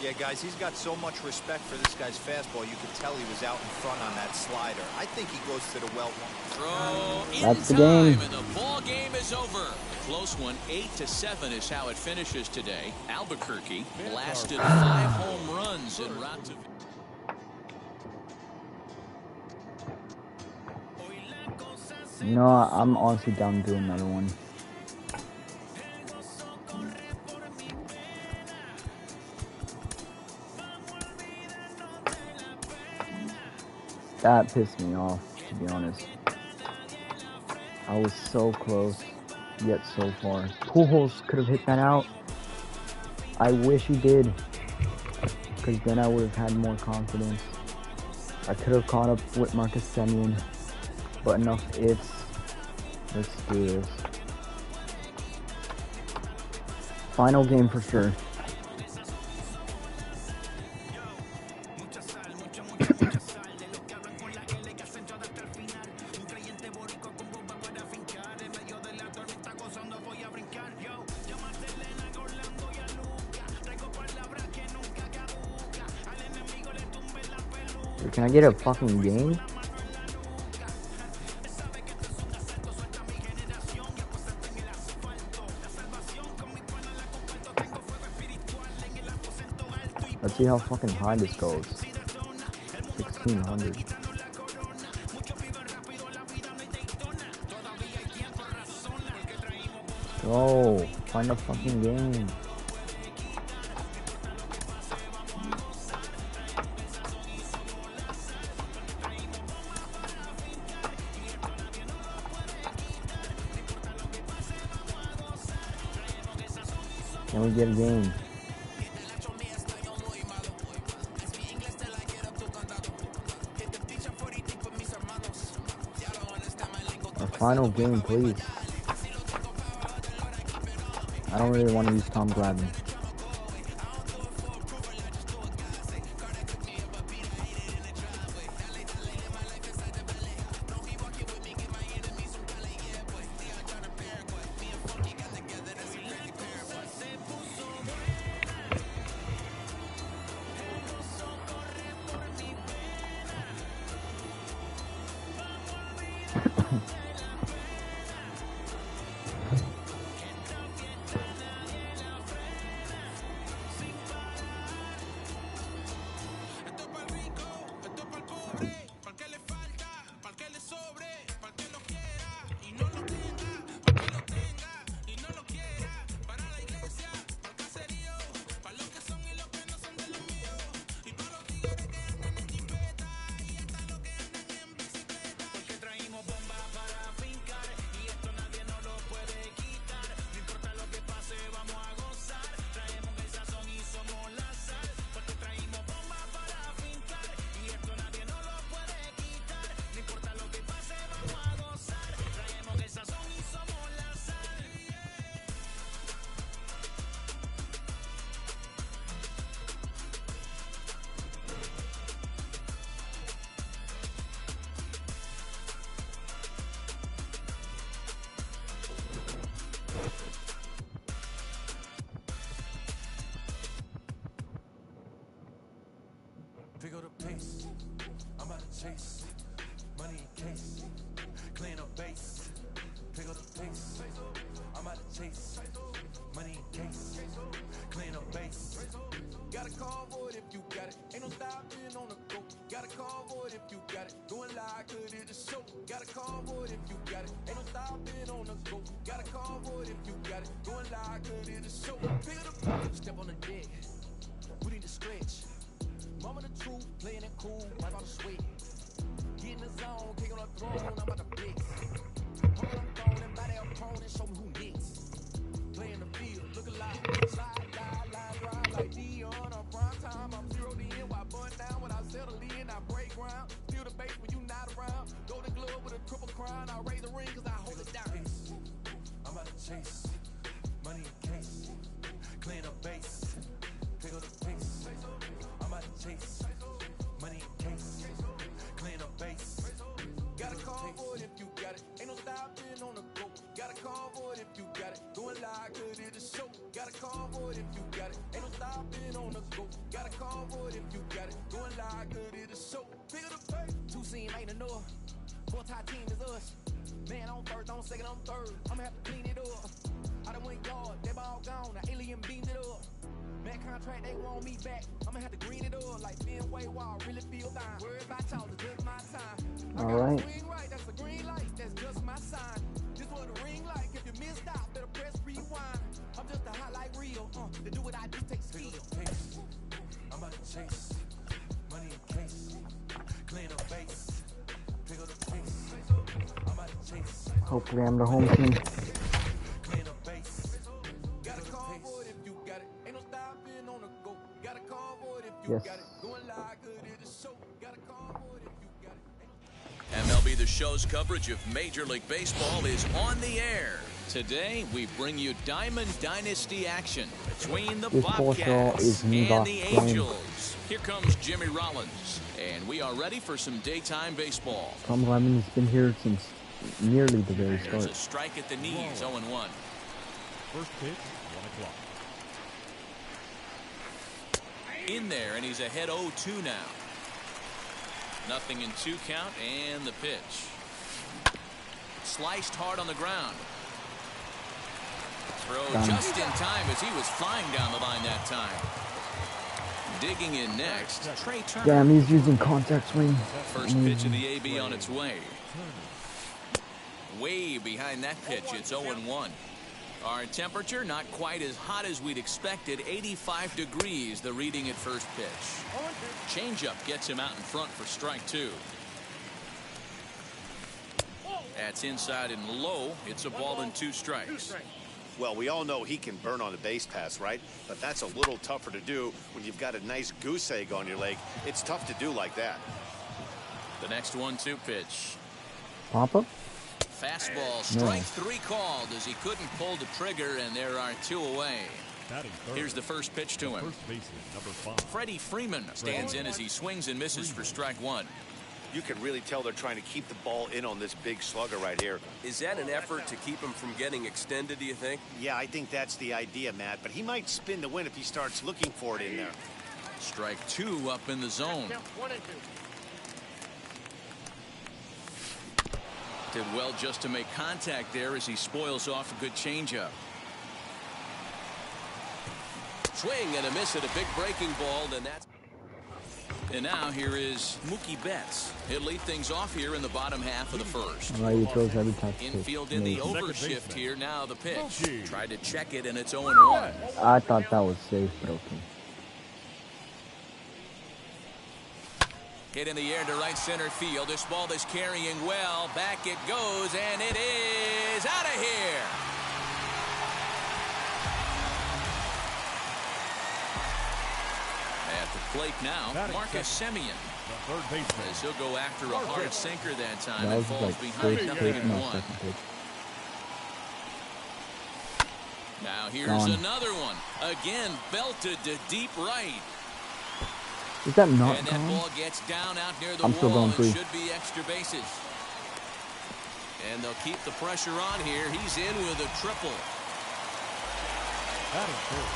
Yeah, guys, he's got so much respect for this guy's fastball. You could tell he was out in front on that slider. I think he goes to the well. Throw in That's the time, game. and the ball game is over. Close one, 8-7 is how it finishes today. Albuquerque blasted 5 home runs en route to. You know, I'm honestly down to do another one. That pissed me off, to be honest. I was so close, yet so far. Pujols could have hit that out. I wish he did, because then I would have had more confidence. I could have caught up with Marcus Semien, but enough ifs. Let's do this. Final game for sure. Can I get a fucking game? Let's see how fucking high this goes. 1600. Go. Find a fucking game. Can we get a game? A final game, please. I don't really want to use Tom Glavine. chase, money in case, clean up base, pick up the pace. I'm out to chase, money in case, clean up base. Gotta call for it if you got it. Ain't no stopping on the go. Gotta call for it if you got it. Doing like good it is show. Gotta call for it if you got it. Ain't no stopping on the go. Gotta call for it if you got it. Doing like good it is show. Pick it up, step on the deck. We need to stretch. Mama the truth, playing it cool, wipe out the sweat. Get in the zone, kick on the throne, I'm about to blitz. Hold on, throne and by their opponent, show me who next. Play in the field, look alive, slide, line, like Dion on prime time. I'm zeroed in, while bun down when I settle in, I break ground. Feel the bass when you not around. Golden glove with a triple crown, I raise the ring cause I hold it down. I'm about to chase, money in case, clean up base, pick up the pace. I'm out to chase, money in case, clean up base. Gotta call for it if you got it. Ain't no stopping on the go. Gotta call for it if you got it. Doing like good it is show. Gotta call for it if you got it. Ain't no stopping on the go. Gotta call for it if you got it. Doing like good it is show. Pick up the pace. Two scene ain't enough. Four-tie team is us. Man on first, on second, on third. I'ma have to clean it up. I done went yard, they ball gone. Now alien beamed it up. Man contract, they want me back. I'ma have to green it up like Fenway Wall. Really feel fine. Worried about y'all, it's just my time. All right. Right, that's a green light. That's just my sign. This what the ring like. If you missed out, better press rewind. I'm just a highlight reel. To do what I do takes skill. I'm about to chase, money in case, clean up base, pick up the pace. I'm about to chase. Hopefully I'm the home team. Clean up base. Gotta call for it if you got it. Ain't no stopping on the go. Gotta call for it if you Yes. got it. Doing like good it is show. Gotta call for it if you got it. MLB The Show's coverage of Major League Baseball is on the air. Today, we bring you Diamond Dynasty action between the This portal Bobcats is and Neva the Flame. Angels. Here comes Jimmy Rollins, and we are ready for some daytime baseball. Tom Lemon's been here since nearly the very There's start. a strike at the knees, 0-1. First pitch, 1 o'clock. In there, and he's ahead 0-2 now. Nothing in 2 count, and the pitch. Sliced hard on the ground. Throw Done. just in time as he was flying down the line that time. Digging in next, Trey Turner. Damn, he's using contact swing. First pitch of the AB on its way. Way behind that pitch, it's 0-1. Our temperature not quite as hot as we'd expected, 85 degrees, the reading at first pitch. Changeup gets him out in front for strike 2. That's inside and low. It's a ball and 2 strikes. Well, we all know he can burn on a base pass, right? But that's a little tougher to do when you've got a nice goose egg on your leg. It's tough to do like that. The next 1-2 pitch. Pop-up? Fastball, strike 3 called as he couldn't pull the trigger, and there are 2 away. Batting third. Here's the first pitch to him. First baseman, number 5. Freddie Freeman stands in as he swings and misses for strike 1. You can really tell they're trying to keep the ball in on this big slugger right here. Is that an effort to keep him from getting extended, do you think? Yeah, I think that's the idea, Matt. But he might spin the win if he starts looking for it in there. Strike 2 up in the zone. Did well just to make contact there as he spoils off a good changeup. Swing and a miss at a big breaking ball, and that's... And now here is Mookie Betts. He'll lead things off here in the bottom half of the first. Right, he throws every type of pitch. Infield in the Amazing. overshift here. Now the pitch. Mookie. Tried to check it, and it's 0-1. I thought that was safe, but okay. Hit in the air to right center field. This ball is carrying well. Back it goes, and it is out of here. At the plate now, Marcus Semien. The third baseman. As he'll go after a hard sinker that time That and was falls like behind first nothing pitch, in not 1. second pitch. Now here's Gone. another one. Again, belted to deep right. Is that not And that gone? ball gets down out near the I'm still wall going and free. should be extra bases. And they'll keep the pressure on here. He's in with a triple. Batting third.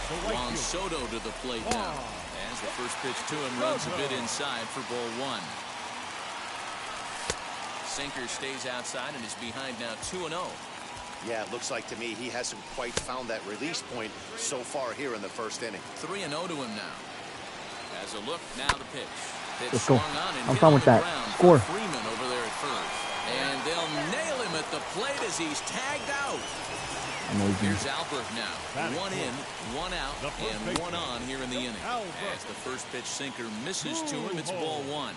The right Juan fielder. Soto to the plate now. As the first pitch to him runs a bit inside for ball 1. sinker stays outside and is behind now 2-0. Yeah, it looks like to me he hasn't quite found that release point so far here in the first inning. 3-0 to him now. As a look, now the pitch. Pitch Let's go. swung on and I'm hit fine on with the that. ground Score. for Freeman over there at first. And they'll nail him at the plate as he's tagged out. Amazing. Here's Albert now. 1 in, 1 out, and 1 on here in the inning. As the first pitch sinker misses to him, it's ball 1.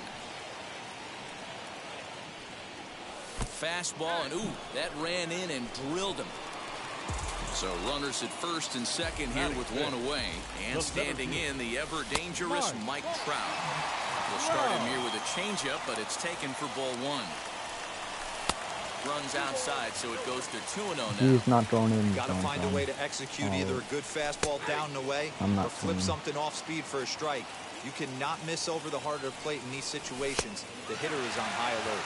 Fastball, and ooh, that ran in and drilled him. So runners at first and second here with 1 away. And standing in, the ever-dangerous Mike Trout. We'll start him here with a changeup, but it's taken for ball 1. Runs outside, so it goes to 2-0 now. He's not throwing in. Got to find a way to execute either a good fastball down and away or flip something off speed for a strike. You cannot miss over the heart of the plate in these situations. The hitter is on high alert.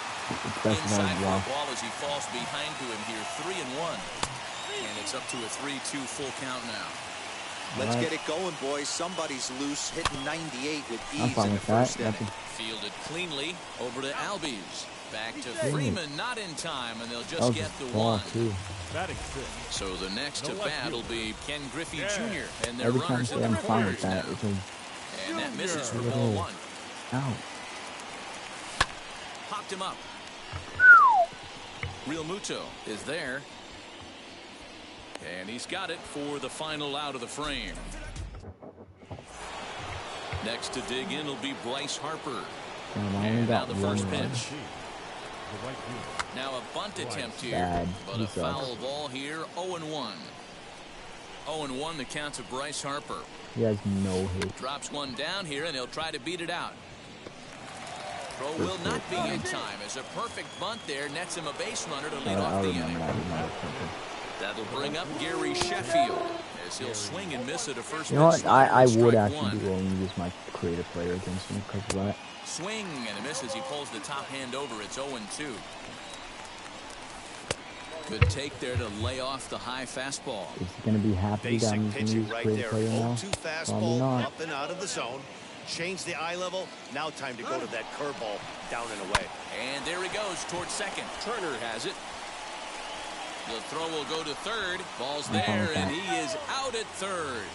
Inside for the ball as he falls behind to him here, 3-1. And it's up to a 3-2 full count now. Let's get it going, boys. Somebody's loose, hitting 98 with I'm ease fine in the with that. first inning. Fielded cleanly over to Albies. Back to Freeman, not in time, and they'll just get the 1. So the next to bat will be Ken Griffey Jr. and their Every time I runners say in I'm the fine with corners that, now. it's a And that misses for ball 1. ow. Popped him up. Real Muto is there. And he's got it for the final out of the frame. Next to dig in will be Bryce Harper. And now the first pitch. Now a bunt attempt here, but a foul ball here, 0-1. 0-1 the count to Bryce Harper. He has no hit. Drops one down here, and he'll try to beat it out. Throw will not be in time as a perfect bunt there nets him a base runner to lead off the inning. That'll bring up Gary Sheffield as he'll swing and miss at a first. You know what? I would actually 1. be willing to use my creative player against him because of that. Swing and a miss as he pulls the top hand over. It's 0-2. Good take there to lay off the high fastball. Is he going to be happy that I'm going to use right creative there. player now? 0-2 Probably fastball not. up and out of the zone. Change the eye level. Now time to go to that curveball down and away. And there he goes towards second. Turner has it. The throw will go to third. Ball's there, and he is out at third.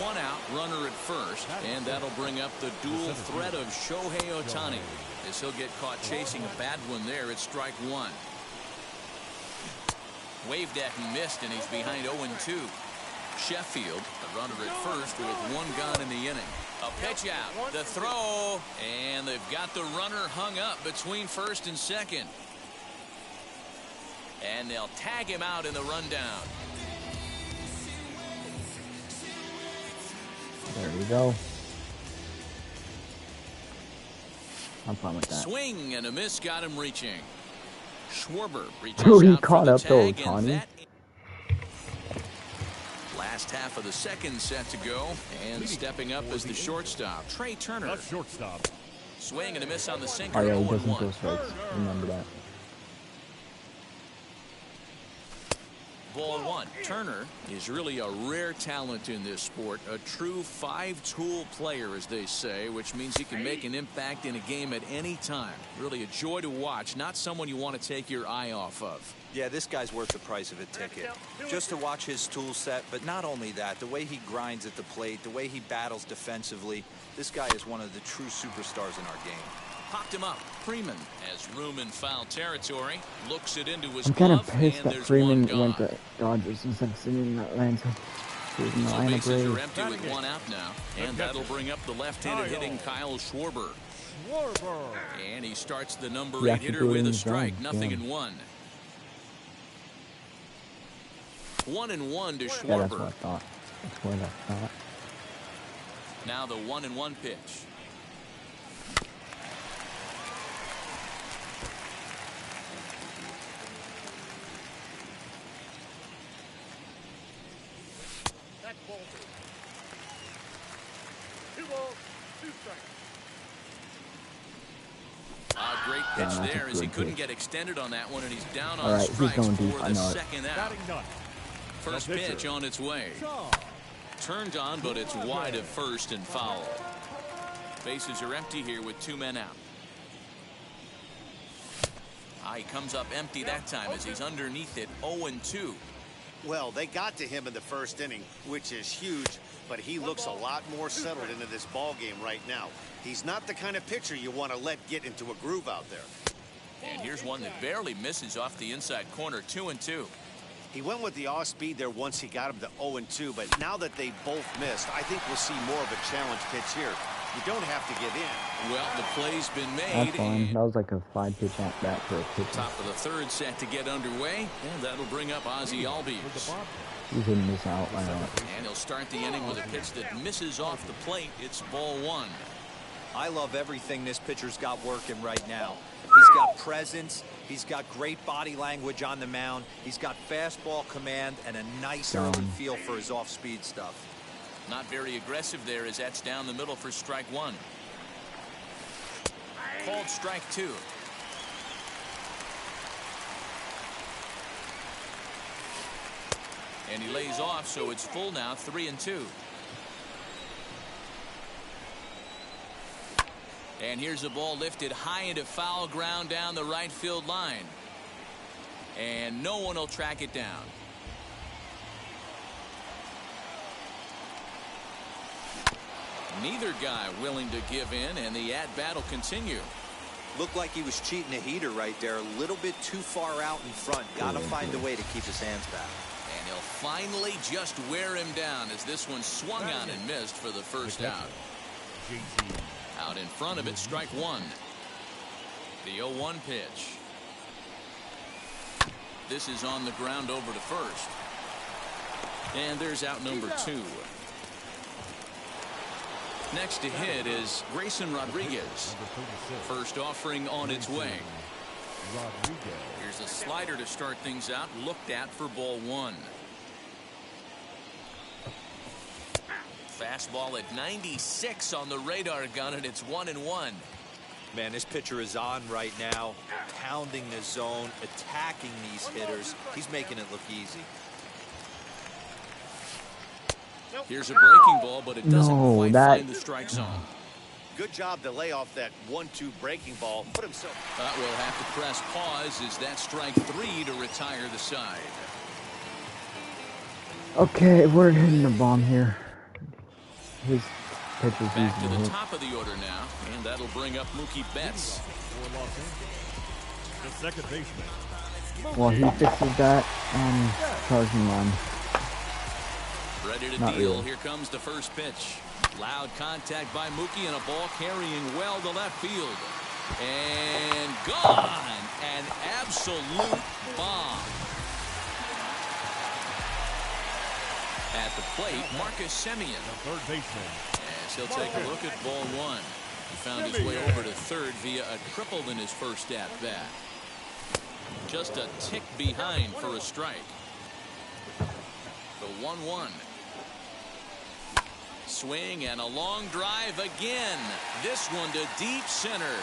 1 out, runner at first, and that'll bring up the dual threat of Shohei Ohtani as he'll get caught chasing a bad one there at strike 1. Waved at and missed, and he's behind 0-2. Sheffield, the runner at first with 1 gone in the inning. A pitch out, the throw, and they've got the runner hung up between first and second. And they'll tag him out in the rundown. There we go. I'm fine with that. Swing and a miss got him reaching. Schwarber reaches Dude, he out caught for the up though, tag, and Tony. that last half of the second set to go, and stepping up as the shortstop, Trey Turner. Swing and a miss on the sinker. Oh yeah, he doesn't 0-1. throw strikes. Remember that. Ball 1. Turner is really a rare talent in this sport, a true 5-tool player, as they say, which means he can make an impact in a game at any time. Really a joy to watch, not someone you want to take your eye off of. Yeah, this guy's worth the price of a ticket. Just to watch his tool set, but not only that, the way he grinds at the plate, the way he battles defensively, this guy is one of the true superstars in our game. Popped him up. Freeman has room in foul territory. Looks it into his I'm kind of glove, pissed and that there's Freeman one went gone. to Dodgers instead of sitting in Atlanta. So Atlanta bases are Braves. empty with 1 out now, and that'll bring up the left-handed hitting Kyle Schwarber. And he starts the number He 8 actually hitter threw it with in a the strike, zone. nothing Damn. in 1. 1-1 to Yeah, that's what I Schwarber. thought. That's what I thought. Now the 1-1 pitch. Great pitch that's a there as he good couldn't pitch. get extended on that one, and he's down All on right, he's strikes going deep. for I the know it. second out. First pitch on its way. Turned on, but it's wide at first and foul. Bases are empty here with 2 men out. He comes up empty that time as he's underneath it, 0-2. Well, they got to him in the first inning, which is huge, but he looks a lot more settled into this ball game right now. He's not the kind of pitcher you want to let get into a groove out there. And here's one that barely misses off the inside corner, 2-2. He went with the off speed there once he got him to 0-2, but now that they both missed, I think we'll see more of a challenge pitch here. You don't have to give in. Well, the play's been made. That's fine. That was like a 5-pitch at bat for a pitcher. Top of the third set to get underway, and that'll bring up Ozzie Albies. He's hitting this out right now. And he'll start the inning with a pitch that misses off the plate. It's ball 1. I love everything this pitcher's got working right now. He's got presence. He's got great body language on the mound. He's got fastball command and a nice early feel for his off-speed stuff. Not very aggressive there as that's down the middle for strike 1. Called strike 2. And he lays off, so it's full now, 3-2. And here's a ball lifted high into foul ground down the right field line. And no one will track it down. Neither guy willing to give in, and the at-bat will continue. Looked like he was cheating a heater right there. A little bit too far out in front. Got to find a way to keep his hands back. And he'll finally just wear him down as this one swung on and missed for the first out. Out in front of it, strike 1. The 0-1 pitch. This is on the ground over to first. And there's out number 2. Next to hit is Grayson Rodriguez. First offering on its way. Here's a slider to start things out, looked at for ball 1. Fastball at 96 on the radar gun, and it's 1-1. Man, this pitcher is on right now, pounding the zone, attacking these hitters. He's making it look easy. Here's a breaking ball, but it doesn't quite find the strike zone. Good job to lay off that 1-2 breaking ball. Put himself. We'll have to press pause as that strike 3 to retire the side. Okay, we're hitting the bomb here. His pitcher's back to the hit. top of the order now, and that'll bring up Mookie Betts. The second baseman. Well, he fixes that and charging line. Ready to Not deal. really. Here comes the first pitch. Loud contact by Mookie and a ball carrying well to left field. And gone. An absolute bomb. At the plate, Marcus Semien. The third baseman. As he'll take a look at ball 1. He found his way over to third via a triple in his first at-bat. Just a tick behind for a strike. The 1-1. Swing and a long drive again. This one to deep center.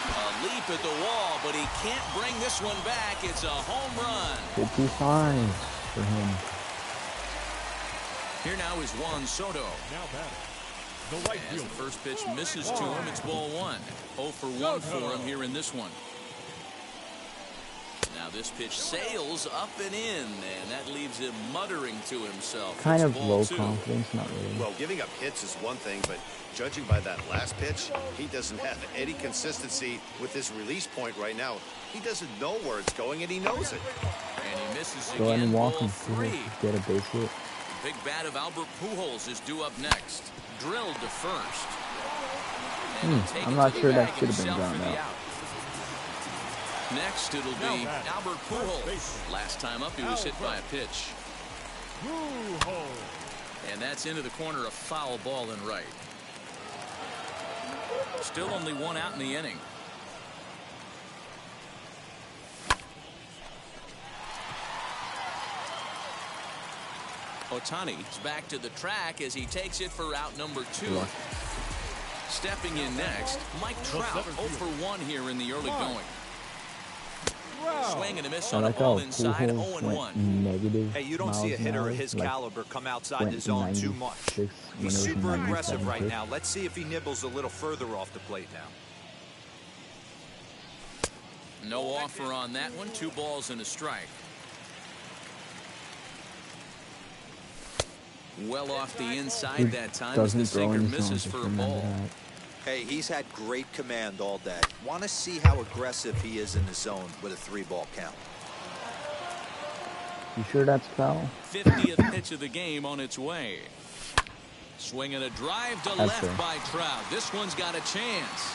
A leap at the wall, but he can't bring this one back. It's a home run. 55 for him. Here now is Juan Soto. Now batting. The right As the fielder. first pitch misses to him, it's ball 1. 0 for 1 for him here in this one. Now this pitch sails up and in, and that leaves him muttering to himself. Kind It's of ball low 2. confidence, not really. Well, giving up hits is one thing, but judging by that last pitch, he doesn't have any consistency with his release point right now. He doesn't know where it's going, and he knows it. And he misses Go ahead again, and walk ball him 3. get a base hit. Big bat of Albert Pujols is due up next. Drilled to first. And he'll take I'm it not to the sure that bag should have been himself ground for the out. Next, it'll be Albert Pujols. Last time up, he was hit by a pitch. And that's into the corner, a foul ball and right. Still only 1 out in the inning. Ohtani is back to the track as he takes it for out number 2. Stepping in next, Mike Trout, 0 for 1 here in the early going. Swing and a miss I on a like ball how inside, Pujols 0-1. went negative Hey, you don't miles see a an hitter hour, of his like, caliber come outside went the zone too much. 96 when He's it was super 97 aggressive right pitch. now. Let's see if he nibbles a little further off the plate now. No offer on that one. 2 balls and a strike. Well off the inside that time as the Doesn't throw sinker in his zone, misses just for a remember ball. that. Hey, he's had great command all day. Want to see how aggressive he is in the zone with a 3-ball count. You sure that's foul? 50th pitch of the game on its way. Swinging a drive to That's left fair. by Trout. This one's got a chance.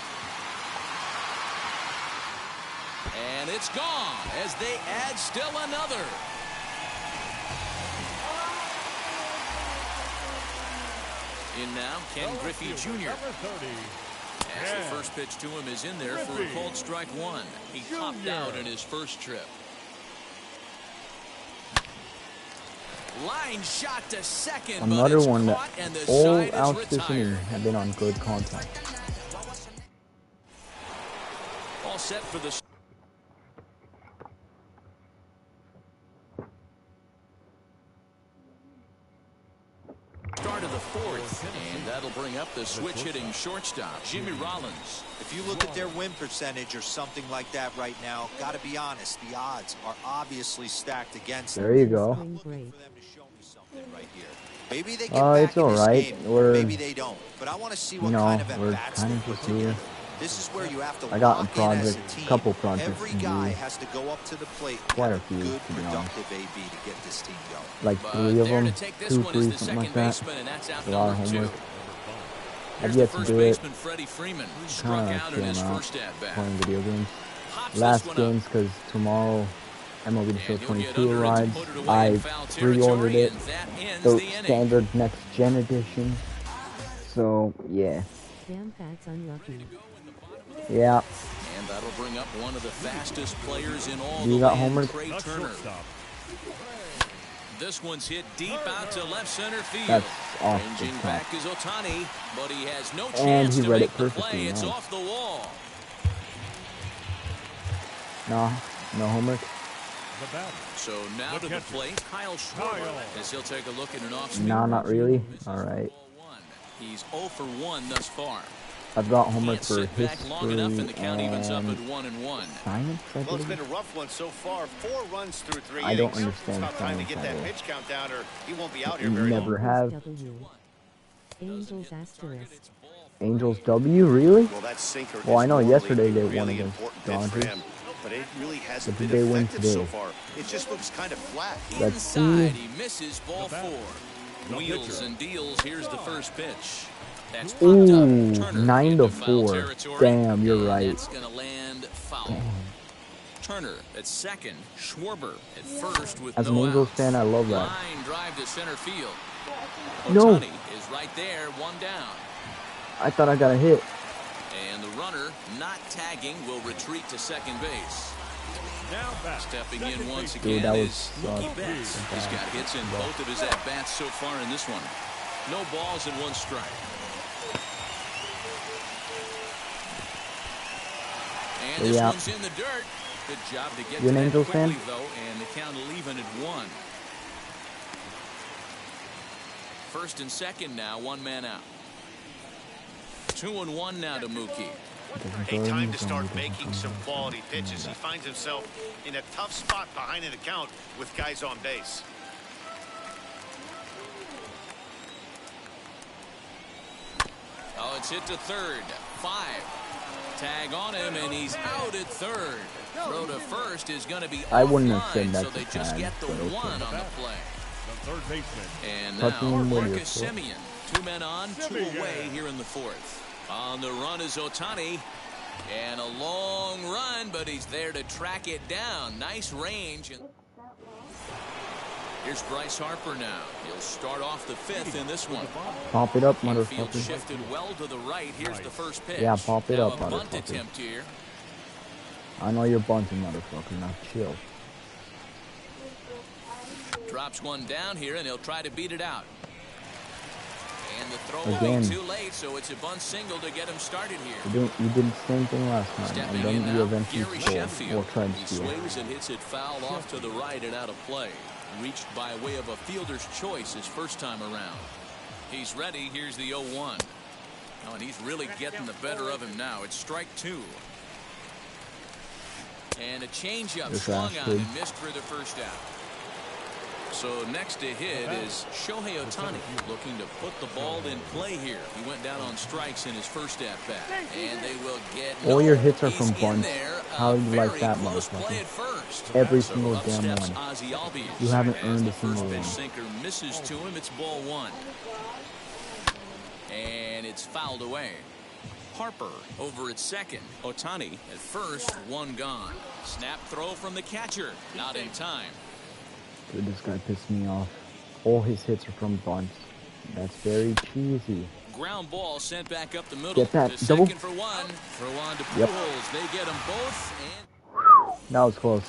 And it's gone as they add still another. In now, Ken Griffey Jr. As the first pitch to him is in there for a called strike 1. He topped out in his first trip. Line shot to second, Another but it's one that caught and the all side is outs this retired. inning have been on good contact. All set for the start of the 4th, and that'll bring up the switch-hitting shortstop, Jimmy Rollins. If you look at their win percentage or something like that right now, got to be honest, the odds are obviously stacked against them. There you go. I'm looking for them to show me something right here. Maybe they get back It's in this alright. game. Maybe they don't. But I want to see what kind of we're at-bats kind they of put just together. here. This is where you have to I got lock a in as project, a team. couple projects Every to guy do. has to go up to the plate and Quite have a few, good, to be honest. productive AB to get this team going. Like But 3 of there them, to take this 2, one is 3, the something like second that. baseman, and that's out A lot of number 2. homework. Here's I've the yet to first do it. baseman, Freddie Freeman, struck Kinda out in his chilling out, first at-bat. playing video games. Pops this Last one games up. because tomorrow MLB The Show And he'll get 22 under it to arrives. put it away I in foul pre-ordered territory, it. and that ends The the inning. standard next gen edition. So yeah, Damn, Pat's unlucky. yeah. And that'll bring up one of the fastest players in all You the got land, homered? Trey Turner. This one's hit deep out to left center field. That's off the Ranging top. back is Ohtani, but he has no And chance he to read make it the perfectly, play. It's nice. off the wall. No homework. So now to the plate, Kyle Schwarber, as he'll take a look at an off-speed. No, not really. All right. He's 0 for 1 thus far. I've got homework Can't for sit back long enough, and the history count evens up at and 1-1. science, I Well, it's believe. been a rough one so far. 4 runs through 3 I don't innings. understand It's about time to science get at that all. pitch count down, or he won't be out here very Never long. have. W. Angels asterisk. Angels W, really? Well, that sinker Well, I is know morally yesterday they really won against important pitch for Dodgers. him, but it really hasn't But been did they win effective so today? far. It just looks kind of flat. Let's Inside, see. he misses ball 4. Wheels and deals. Here's the first pitch. That's popped Ooh, up. Turner 9 into to foul 4. territory, Damn, you're and right. That's going to land foul. Turner at second. Schwarber at first with As an no Angels outs. fan, I love that. Line drive to center field. No. Ohtani is right there, 1 down. I thought I got a hit. And the runner, not tagging, will retreat to second base. Now back. Stepping in once Dude, again that was is Mookie Betts. He's got hits in both of his at-bats so far in this one. No balls and 1 strike. And this Yeah. one's in the dirt. Good job to get You to an that Angels quickly, fan? though, and the count leaving at 1. First and second now, 1 man out. 2-1 now to Mookie. Hey, time to start making some quality pitches. He finds himself in a tough spot behind in the count with guys on base. Oh, it's hit to third. 5. Tag on him, and he's out at third. Throw to first is going to be I wouldn't have offline, said that's so they a just tag, get the but okay. 1 on the play. The third baseman. And Touching now him with your Marcus foot. Semien. 2 men on, 2 away here in the 4th. On the run is Ohtani. And a long run, but he's there to track it down. Nice range. Here's Bryce Harper now. He'll start off the 5th in this one. Pop it up, Field motherfucker. shifted well to the right. Here's the first pitch. Yeah, pop it Now up, a bunt motherfucker. attempt here. I know you're bunting, motherfucker. Now chill. Drops one down here, and he'll try to beat it out. And the throw Again. too late, so it's a bunt single to get him started here. You did the same thing last time, Stepping and then in you now, eventually Gary scored, or Sheffield. tried to He steal. swings and hits it foul off to the right and out of play. Reached by way of a fielder's choice his first time around. He's ready. Here's the 0-1. Oh, and he's really getting the better of him now. It's strike 2. And a changeup swung on and missed for the first out. So next to hit is Shohei Ohtani, looking to put the ball in play here. He went down on strikes in his first at bat, and they will get All your hits are from bunts. there. How do you like Very that, close play motherfucker? at first. Every So single up damn steps one. Ozzie Albies. You haven't As earned the a single first pitch one. sinker misses to him. It's ball 1, and it's fouled away. Harper over at second. Ohtani at first, 1 gone. Snap throw from the catcher, not in time. Dude, this guy pissed me off. All his hits are from bunts. That's very cheesy. Ground ball sent back up the middle. Get that To double. second for 1. Throw on to Yep. Pujols. They get them both That was close.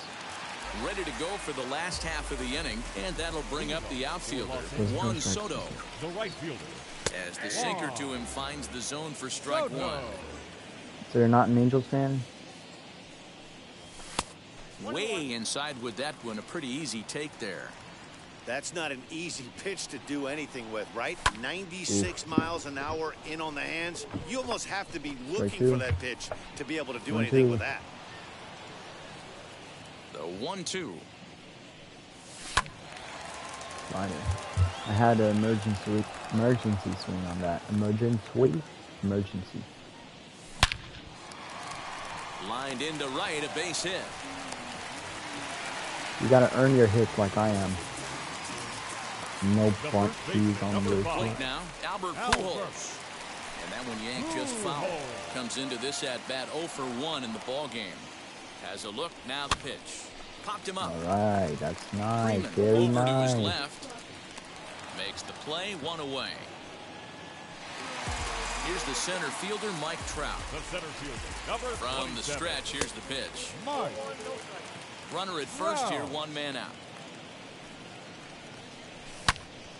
and ready to go for the last half of the inning. And that'll bring up the outfielder, Juan Soto. The right fielder. As the sinker to him finds the zone for strike 1. So you're not an Angels fan? Way inside with that one. A pretty easy take there. That's not an easy pitch to do anything with, right? 96 miles an hour in on the hands. You almost have to be looking for that pitch to be able to do anything with that. The 1-2. Slider. I had an emergency swing on that. Emergency. Lined into right, a base hit. You gotta earn your hits like I am. No bunt fees on the Plate now, Albert Pujols. And that one yanked just foul. Comes into this at bat 0 for 1 in the ball game. Has a look, now the pitch. Popped him up. Alright, that's nice. Freeman Very over to his nice. left. Makes the play, 1 away. Here's the center fielder, Mike Trout. The center fielder, number From the 27. stretch, here's the pitch. Mike. Runner at first here, 1 man out.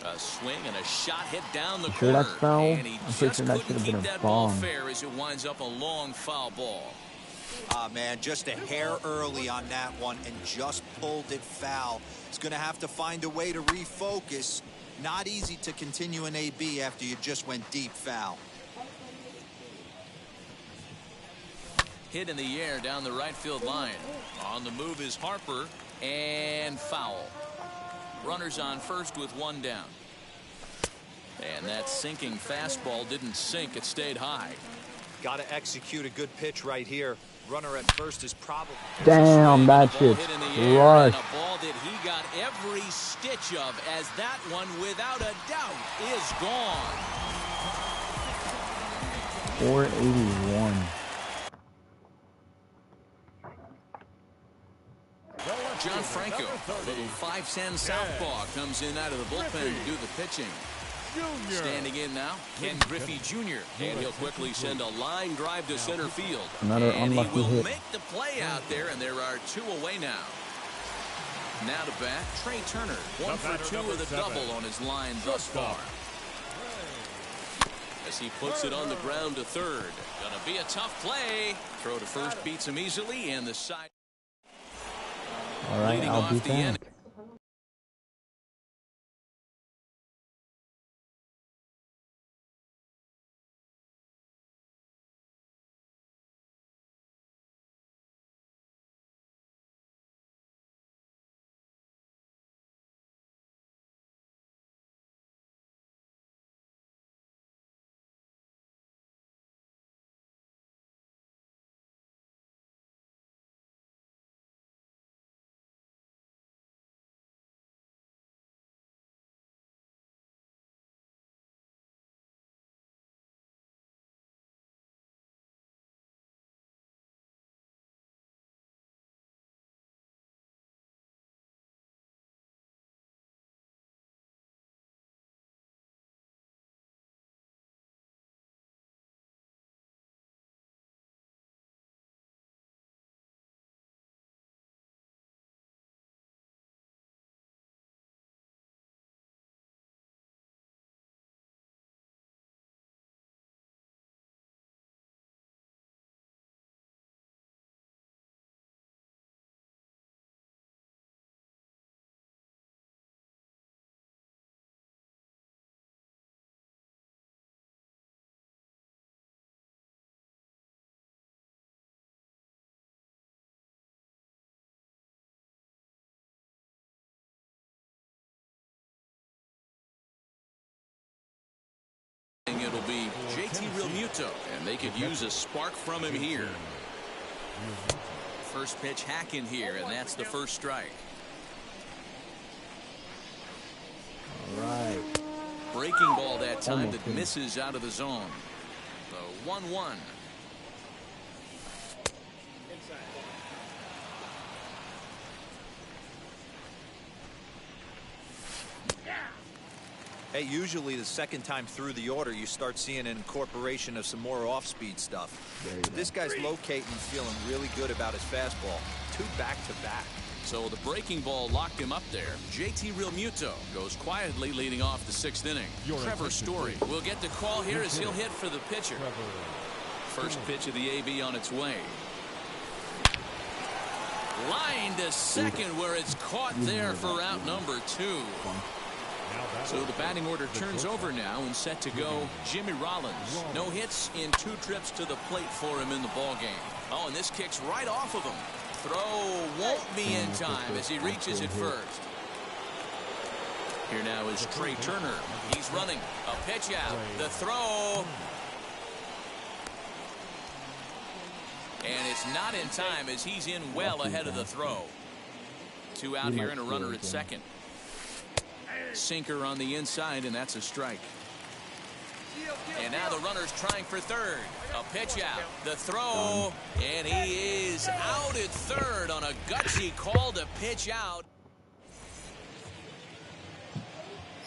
A swing and a shot hit down the Sure corner. that's foul? And he I'm pretty just sure that couldn't should have keep been a that ball bomb. fair as it winds up a long foul ball. Man, just a hair early on that one and just pulled it foul. He's going to have to find a way to refocus. Not easy to continue an AB after you just went deep foul. Hit in the air down the right field line. On the move is Harper, and foul. Runners on first with 1 down. And that sinking fastball didn't sink, it stayed high. Got to execute a good pitch right here. Runner at first is probably... Damn, that shit's Hit in the crushed. air, and a ball that he got every stitch of, as that one, without a doubt, is gone. 481. John Franco, a little 5'10" southpaw, comes in out of the bullpen to do the pitching. Standing in now, Ken Griffey Jr. And he'll quickly send a line drive to center field. Another And he unlucky will hit. make the play out there, and there are 2 away now. Now to bat, Trey Turner. 1 for 2 with a double on his line thus far. As he puts it on the ground to third. Gonna be a tough play. Throw to first beats him easily, and the side. Alright, Leading I'll off be the inning. back. it'll be JT Realmuto, and they could use a spark from him here. First pitch hack in here, and that's the first strike. All right. Breaking ball that time that misses out of the zone. The 1-1. Hey, usually the second time through the order, you start seeing an incorporation of some more off-speed stuff. But this guy's locating and feeling really good about his fastball. 2 back-to-back. So the breaking ball locked him up there. JT Realmuto goes quietly leading off the 6th inning. Trevor Story will get the call here as he'll hit for the pitcher. First pitch of the AB on its way. Line to second where it's caught there for out number 2. So the batting order turns over now and set to go Jimmy Rollins. No hits in 2 trips to the plate for him in the ballgame. Oh, and this kicks right off of him. Throw won't be in time as he reaches it first. Here now is Trey Turner. He's running. A pitch out. The throw. And it's not in time as he's in well ahead of the throw. 2 out here and a runner at second. Sinker on the inside, and that's a strike. And now the runner's trying for third. A pitch out. The throw. And he is out at third on a gutsy call to pitch out.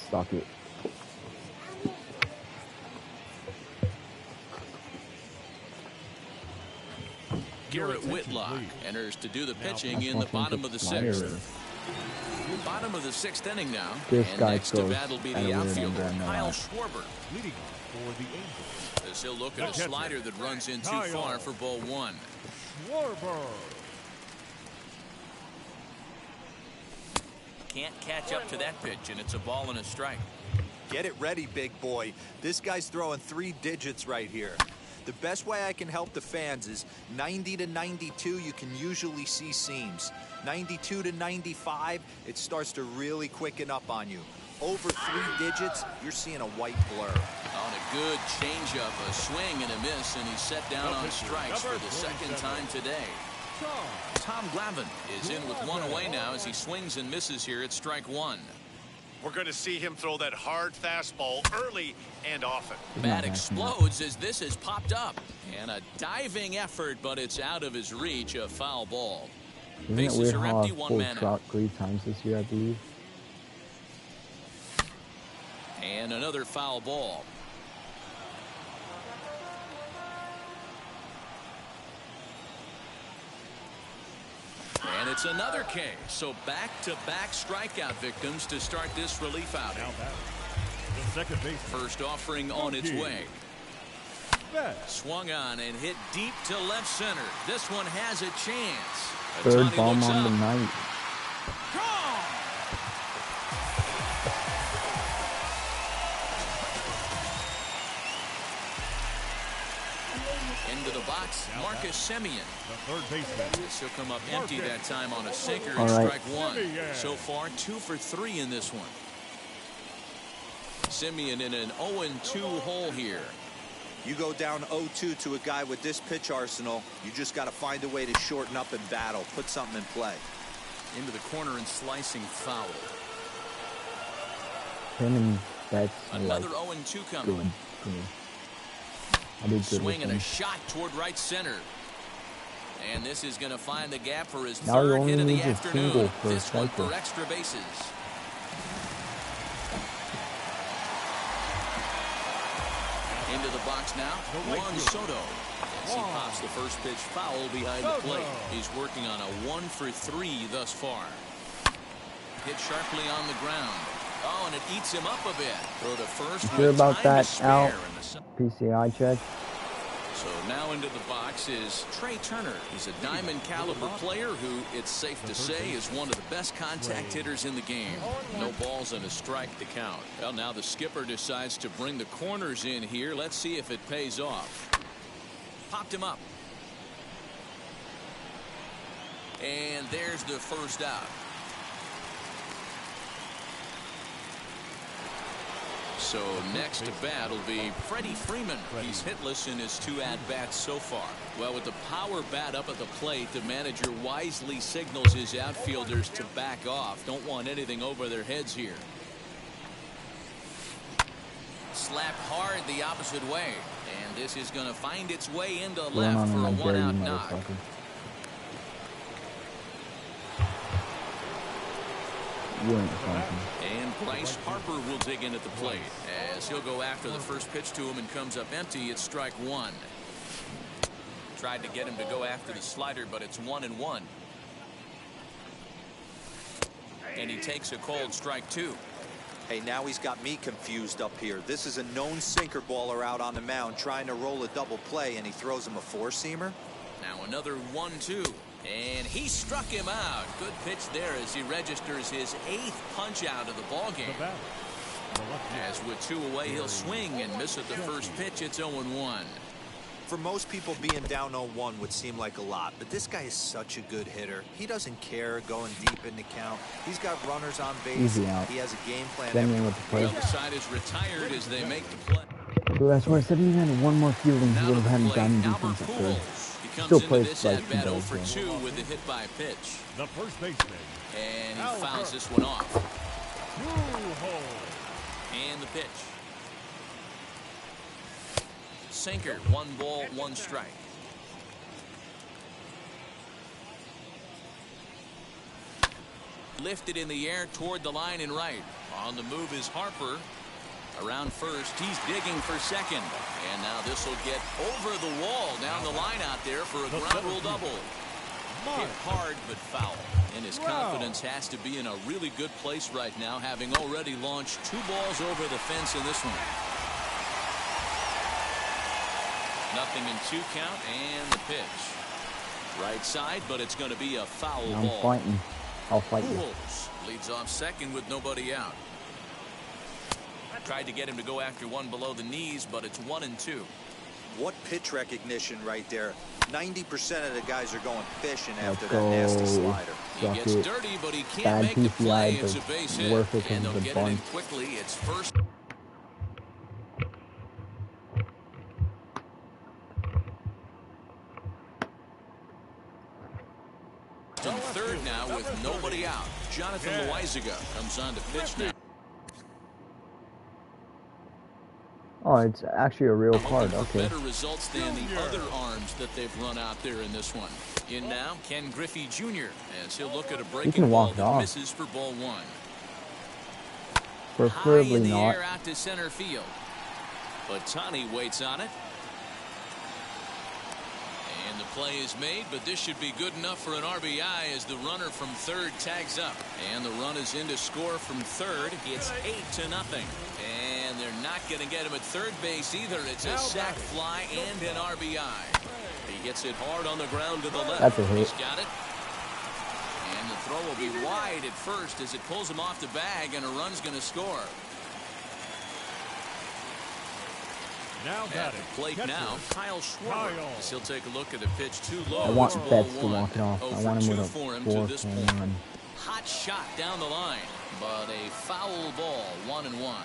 Stop it. Garrett Whitlock enters to do the pitching in the bottom of the 6th. Bottom of the 6th inning now. This and guy next to bat will be the outfielder, Kyle out. Schwarber. As he'll look at a slider that runs in too far for ball 1. Can't catch up to that pitch, and it's a ball and a strike. Get it ready, big boy. This guy's throwing 3 digits right here. The best way I can help the fans is 90 to 92, you can usually see seams. 92 to 95, it starts to really quicken up on you. Over 3 digits, you're seeing a white blur. On a good changeup, a swing and a miss, and he's set down on strikes for the 2nd time today. Tom Glavine is in with 1 away now as he swings and misses here at strike 1. We're going to see him throw that hard fastball early and often. Bat explodes as this has popped up. And a diving effort, but it's out of his reach, a foul ball. Isn't Bases it weird are how empty, I've 1 pulled man out. Trout 3 times this year, I believe? And another foul ball. And it's another K. So back-to-back strikeout victims to start this relief outing. First offering on its way. Swung on and hit deep to left center. This one has a chance. 3rd bomb on the night. Into the box, Marcus Semien. This will come up empty that time on a sinker and All right. strike 1. So far, 2 for 3 in this one. Semien in an 0-2 hole here. You go down 0-2 to a guy with this pitch arsenal, you just got to find a way to shorten up and battle, put something in play. Into the corner and slicing foul. Him and that's Another like 0-2 coming. good. I did good Swing with and him. a shot toward right center. And this is going to find the gap for his Now he 3rd only hit of the needs a afternoon. single for a This one cycle. for extra bases. Into the box now, Juan Soto. As he pops the first pitch foul behind the plate. He's working on a 1 for 3 thus far. Hit sharply on the ground. Oh, and it eats him up a bit. Throw to first. Sure with about time that, to spare Al? in the PCI check. So now into the box is Trey Turner. He's a diamond caliber player who, it's safe to say, is one of the best contact hitters in the game. No balls and a strike to count. Well, now the skipper decides to bring the corners in here. Let's see if it pays off. Popped him up. And there's the first out. So next to bat will be Freddie Freeman. He's hitless in his 2 at-bats so far. Well, with the power bat up at the plate, the manager wisely signals his outfielders to back off. Don't want anything over their heads here. Slapped hard the opposite way. And this is going to find its way into left for a 1-out knock. And Bryce Harper will dig in at the plate as he'll go after the first pitch to him and comes up empty. It's strike 1. Tried to get him to go after the slider, but it's 1-1. And he takes a cold strike 2. Hey, now he's got me confused up here. This is a known sinker baller out on the mound trying to roll a double play, and he throws him a 4-seamer. Now another 1-2. And he struck him out. Good pitch there as he registers his 8th punch out of the ballgame. As with 2 away, he'll swing and miss at the first pitch. It's 0-1. For most people, being down 0-1 would seem like a lot, but this guy is such a good hitter. He doesn't care going deep in the count. He's got runners on base. Easy out. He has a game plan. Well, the side is retired as they make the play. So that's why I said he had one more fielding. He would have had done defense at third. Still plays like bat 0 for 2 with the hit by pitch. The first baseman. And he fouls this one off. And the pitch. Sinker, 1 ball, 1 strike. Lifted in the air toward the line and right. On the move is Harper. Around first, he's digging for second. And now this will get over the wall down the line out there for a ground rule double. Hit hard but foul. And his confidence has to be in a really good place right now, having already launched 2 balls over the fence in this one. Nothing in 2 count and the pitch. Right side, but it's going to be a foul ball. I'm fighting. I'll fight you. Pujols leads off second with nobody out. Tried to get him to go after one below the knees, but it's 1-2. What pitch recognition right there. 90% of the guys are going fishing after that nasty slider. He gets dirty, but he can't make the play. It's a base hit, and they'll get it in quickly. It's first. And third now with nobody out. Jonathan Loaizaga comes on to pitch now. Oh, it's actually a real card. Okay. Better results than the other arms that they've run out there in this one. In now, Ken Griffey Jr. as he'll look at a breaking ball that misses for ball 1. Preferably high in the not. air out to center field. But Tani waits on it. And the play is made, but this should be good enough for an RBI as the runner from third tags up. And the run is in to score from third. It's 8-0. And they're not going to get him at third base either. It's a sac fly and an RBI. He gets it hard on the ground to the left. That's a hit. He's got it. And the throw will be wide at first as it pulls him off the bag, and a run's going to score. Now at the plate now, Kyle Schwarber. He'll take a look at a pitch too low. I want It's Betts ball to 1. walk it off. I 0 want for him 2 with for a him to this point. 4-1. Hot shot down the line, but a foul ball. 1-1.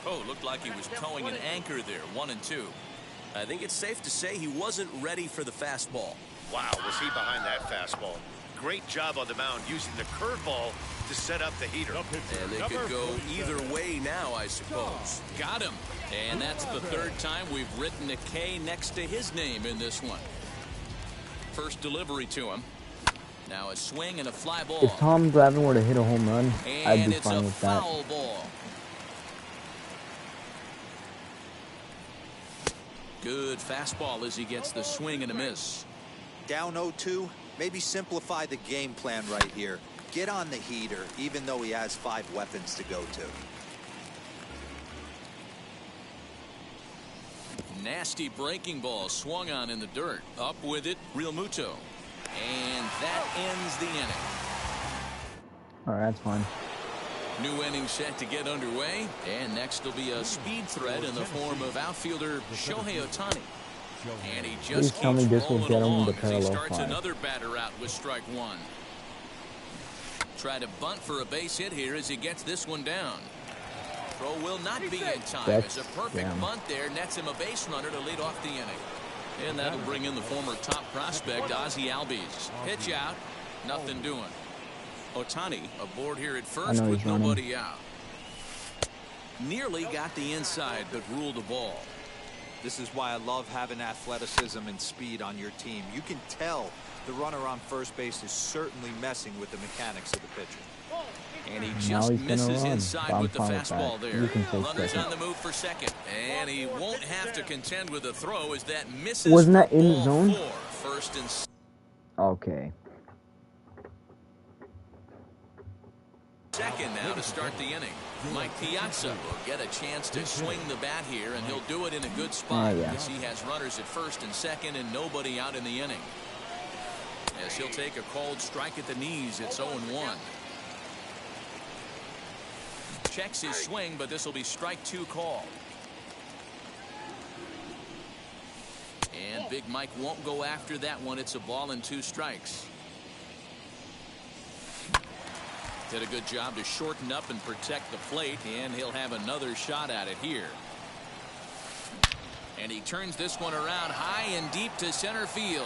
Oh, looked like he was towing an anchor there. 1-2. I think it's safe to say he wasn't ready for the fastball. Wow, was he behind that fastball? Great job on the mound using the curveball to set up the heater. And they could go either way now, I suppose. Got him. And that's the third time we've written a K next to his name in this one. First delivery to him. Now a swing and a fly ball. If Tom Glavine were to hit a home run, I'd And be it's fine a with that. foul ball. Good fastball as he gets the swing and a miss. Down 0-2, maybe simplify the game plan right here. Get on the heater, even though he has 5 weapons to go to. Nasty breaking ball swung on in the dirt. Up with it, Real Muto. And that ends the inning. Alright, that's fine. New inning set to get underway. And next will be a speed threat in the form of outfielder Shohei Ohtani. And he just Please tell me keeps this will rolling get him along the as he parallel starts 5. another batter out with strike 1. try to bunt for a base hit here as he gets this one down. Throw will not be in time. That's It's a perfect damn. bunt there. Nets him a base runner to lead off the inning. And that'll bring in the former top prospect, Ozzie Albies. Pitch out. Nothing doing. Ohtani aboard here at first with nobody out. Nearly got the inside, but ruled the ball. This is why I love having athleticism and speed on your team. You can tell the runner on first base is certainly messing with the mechanics of the pitcher. And he just misses inside with the fastball there. Runners second. on the move for second. And he won't have to contend with a throw as that misses. Wasn't that in ball zone? 4. First and Okay. second now to start the inning. Mike Piazza will get a chance to swing the bat here, and he'll do it in a good spot as he has runners at first and second and nobody out in the inning. As he'll take a called strike at the knees, it's 0-1. Checks his swing, but this will be strike 2 call. And Big Mike won't go after that one. It's a ball and 2 strikes. Did a good job to shorten up and protect the plate, and he'll have another shot at it here. And he turns this one around high and deep to center field.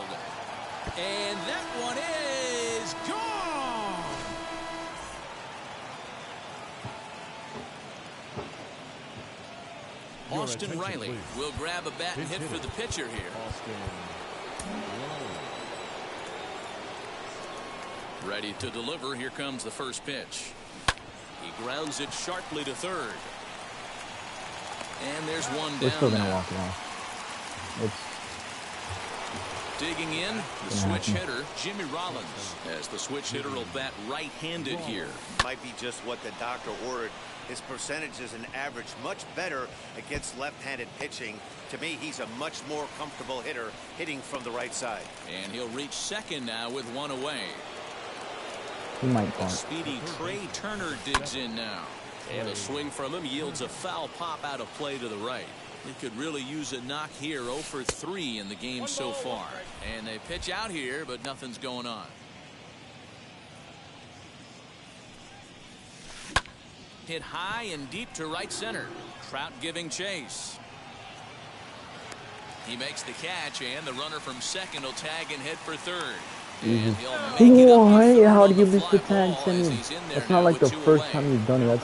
And that one is gone. Austin Riley will grab a bat and hit for the pitcher here. Ready to deliver. Here comes the first pitch. He grounds it sharply to third. And there's one We're down still gonna now. walk it off. Digging in, the switch hitter, Jimmy Rollins, as the switch hitter will bat right-handed here. Might be just what the doctor ordered. His percentages and average much better against left-handed pitching. To me, he's a much more comfortable hitter hitting from the right side. And he'll reach second now with one away. He might A bunt. speedy Trey Turner digs in now. And a swing from him yields a foul pop out of play to the right. He could really use a knock here. 0 for 3 in the game so far. And they pitch out here, but nothing's going on. Hit high and deep to right center. Trout giving chase. He makes the catch, and the runner from second will tag and hit for third. And he'll make it up Why? with third How on do you the miss the fly tag, ball Sammy? as he's in there That's now not like with the 2 first away. time you've done it.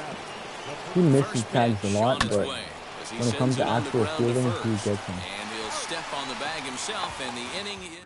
He misses First tags a pitch lot, on its but way as he when it sends comes to it on the actual ground to fielding, he first. gets him. And he'll step on the bag himself, and the inning is...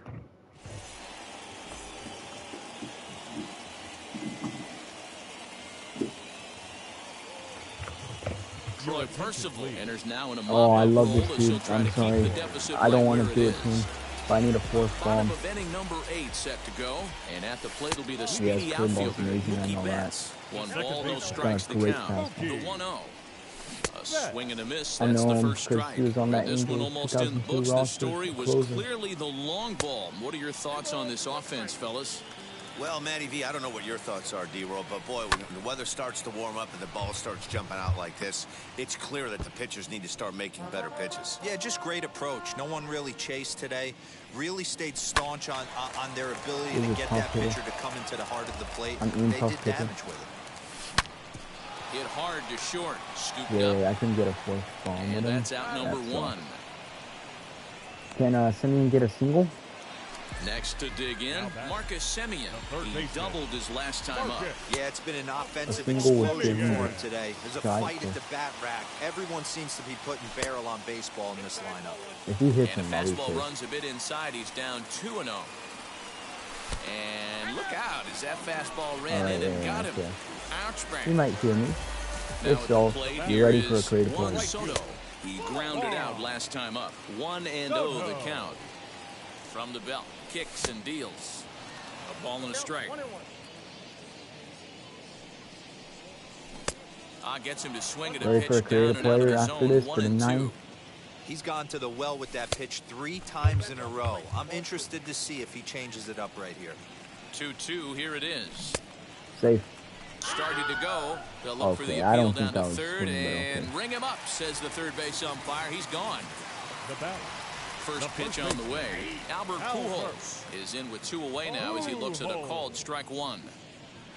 Troy Percival enters now in a Oh, I love role this as dude. he'll try I'm to keep sorry. the deficit I don't right want where to do it it to him. is. But I need a fourth Bottom bomb. of inning number 8 set to go, and at the plate will be the Yeah, speedy his curveball's outfielder amazing, I Mookie know that. Betts. One ball, no strikes the great count. fastball. The 1-0. A swing and a miss. I That's know the him first because strike. he was on that This one Angels almost in the 2002 books. The roster story was closer. clearly the long ball. What are your thoughts on this offense, fellas? Well, Matty V, I don't know what your thoughts are, D-Roll, but boy, when the weather starts to warm up and the ball starts jumping out like this, it's clear that the pitchers need to start making better pitches. Yeah, just great approach. No one really chased today. Really stayed staunch on their ability He's to a get tough that hitter. pitcher to come into the heart of the plate. I'm eating They tough did pitcher. damage with it. Hit hard to short. Scooped Yeah, up. I can get a fourth bomb with And him. that's out number That's 1. Can Simeon get a single? Next to dig in, Marcus Semien. He doubled his last time up. Yeah, it's been an offensive single would explosion give him for a him today. There's a strike, fight so- at the bat rack. Everyone seems to be putting barrel on baseball in this lineup. If he hits And a him, I'll be fastball pissed. runs a bit inside. He's down 2-0. And look out as that fastball ran All right, in and yeah, got him. okay. Ouch, He bang. might hear me. Now If at so, the plate be here ready for a is creative Juan play. Soto. He grounded out last time up. 1-0 the count. From the belt, kicks and deals. A ball and a strike. Gets him to swing at a Ready for a pitch down creative and out of player the after zone. this for 1 the and 2. 9th. He's gone to the well with that pitch 3 times in a row. I'm interested to see if he changes it up right here. 2-2, here it is. Safe. Started to go. They'll look for the Okay, I appeal don't down think that to was third swing, but and okay. ring him up, says the third base umpire. He's gone. First pitch on the way. Albert Pujols is in with 2 away now as he looks at a called strike 1.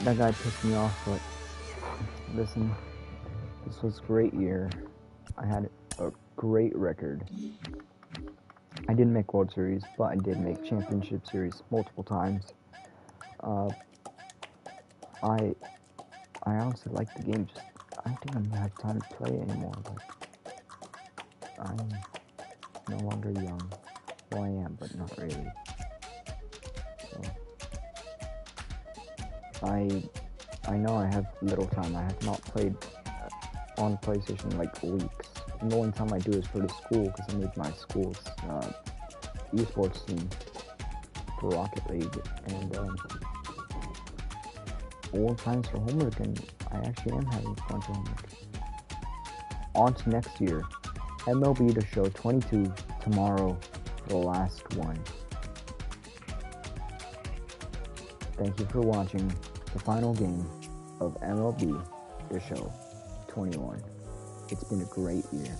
That guy pissed me off, but listen, this was a great year. I had a great record. I didn't make World Series, but I did make Championship Series multiple times. I honestly like the game. Just I don't think I'm gonna have time to play it anymore. Like, I'm no longer young. Well, I am, but not really. So, I know I have little time. I have not played on PlayStation in like weeks. And the only time I do is for the school, because I made my school's esports team for Rocket League, and all times for homework, and I actually am having a bunch of homework. On to next year, MLB The Show 22 tomorrow, the last one. Thank you for watching the final game of MLB The Show 21. It's been a great year.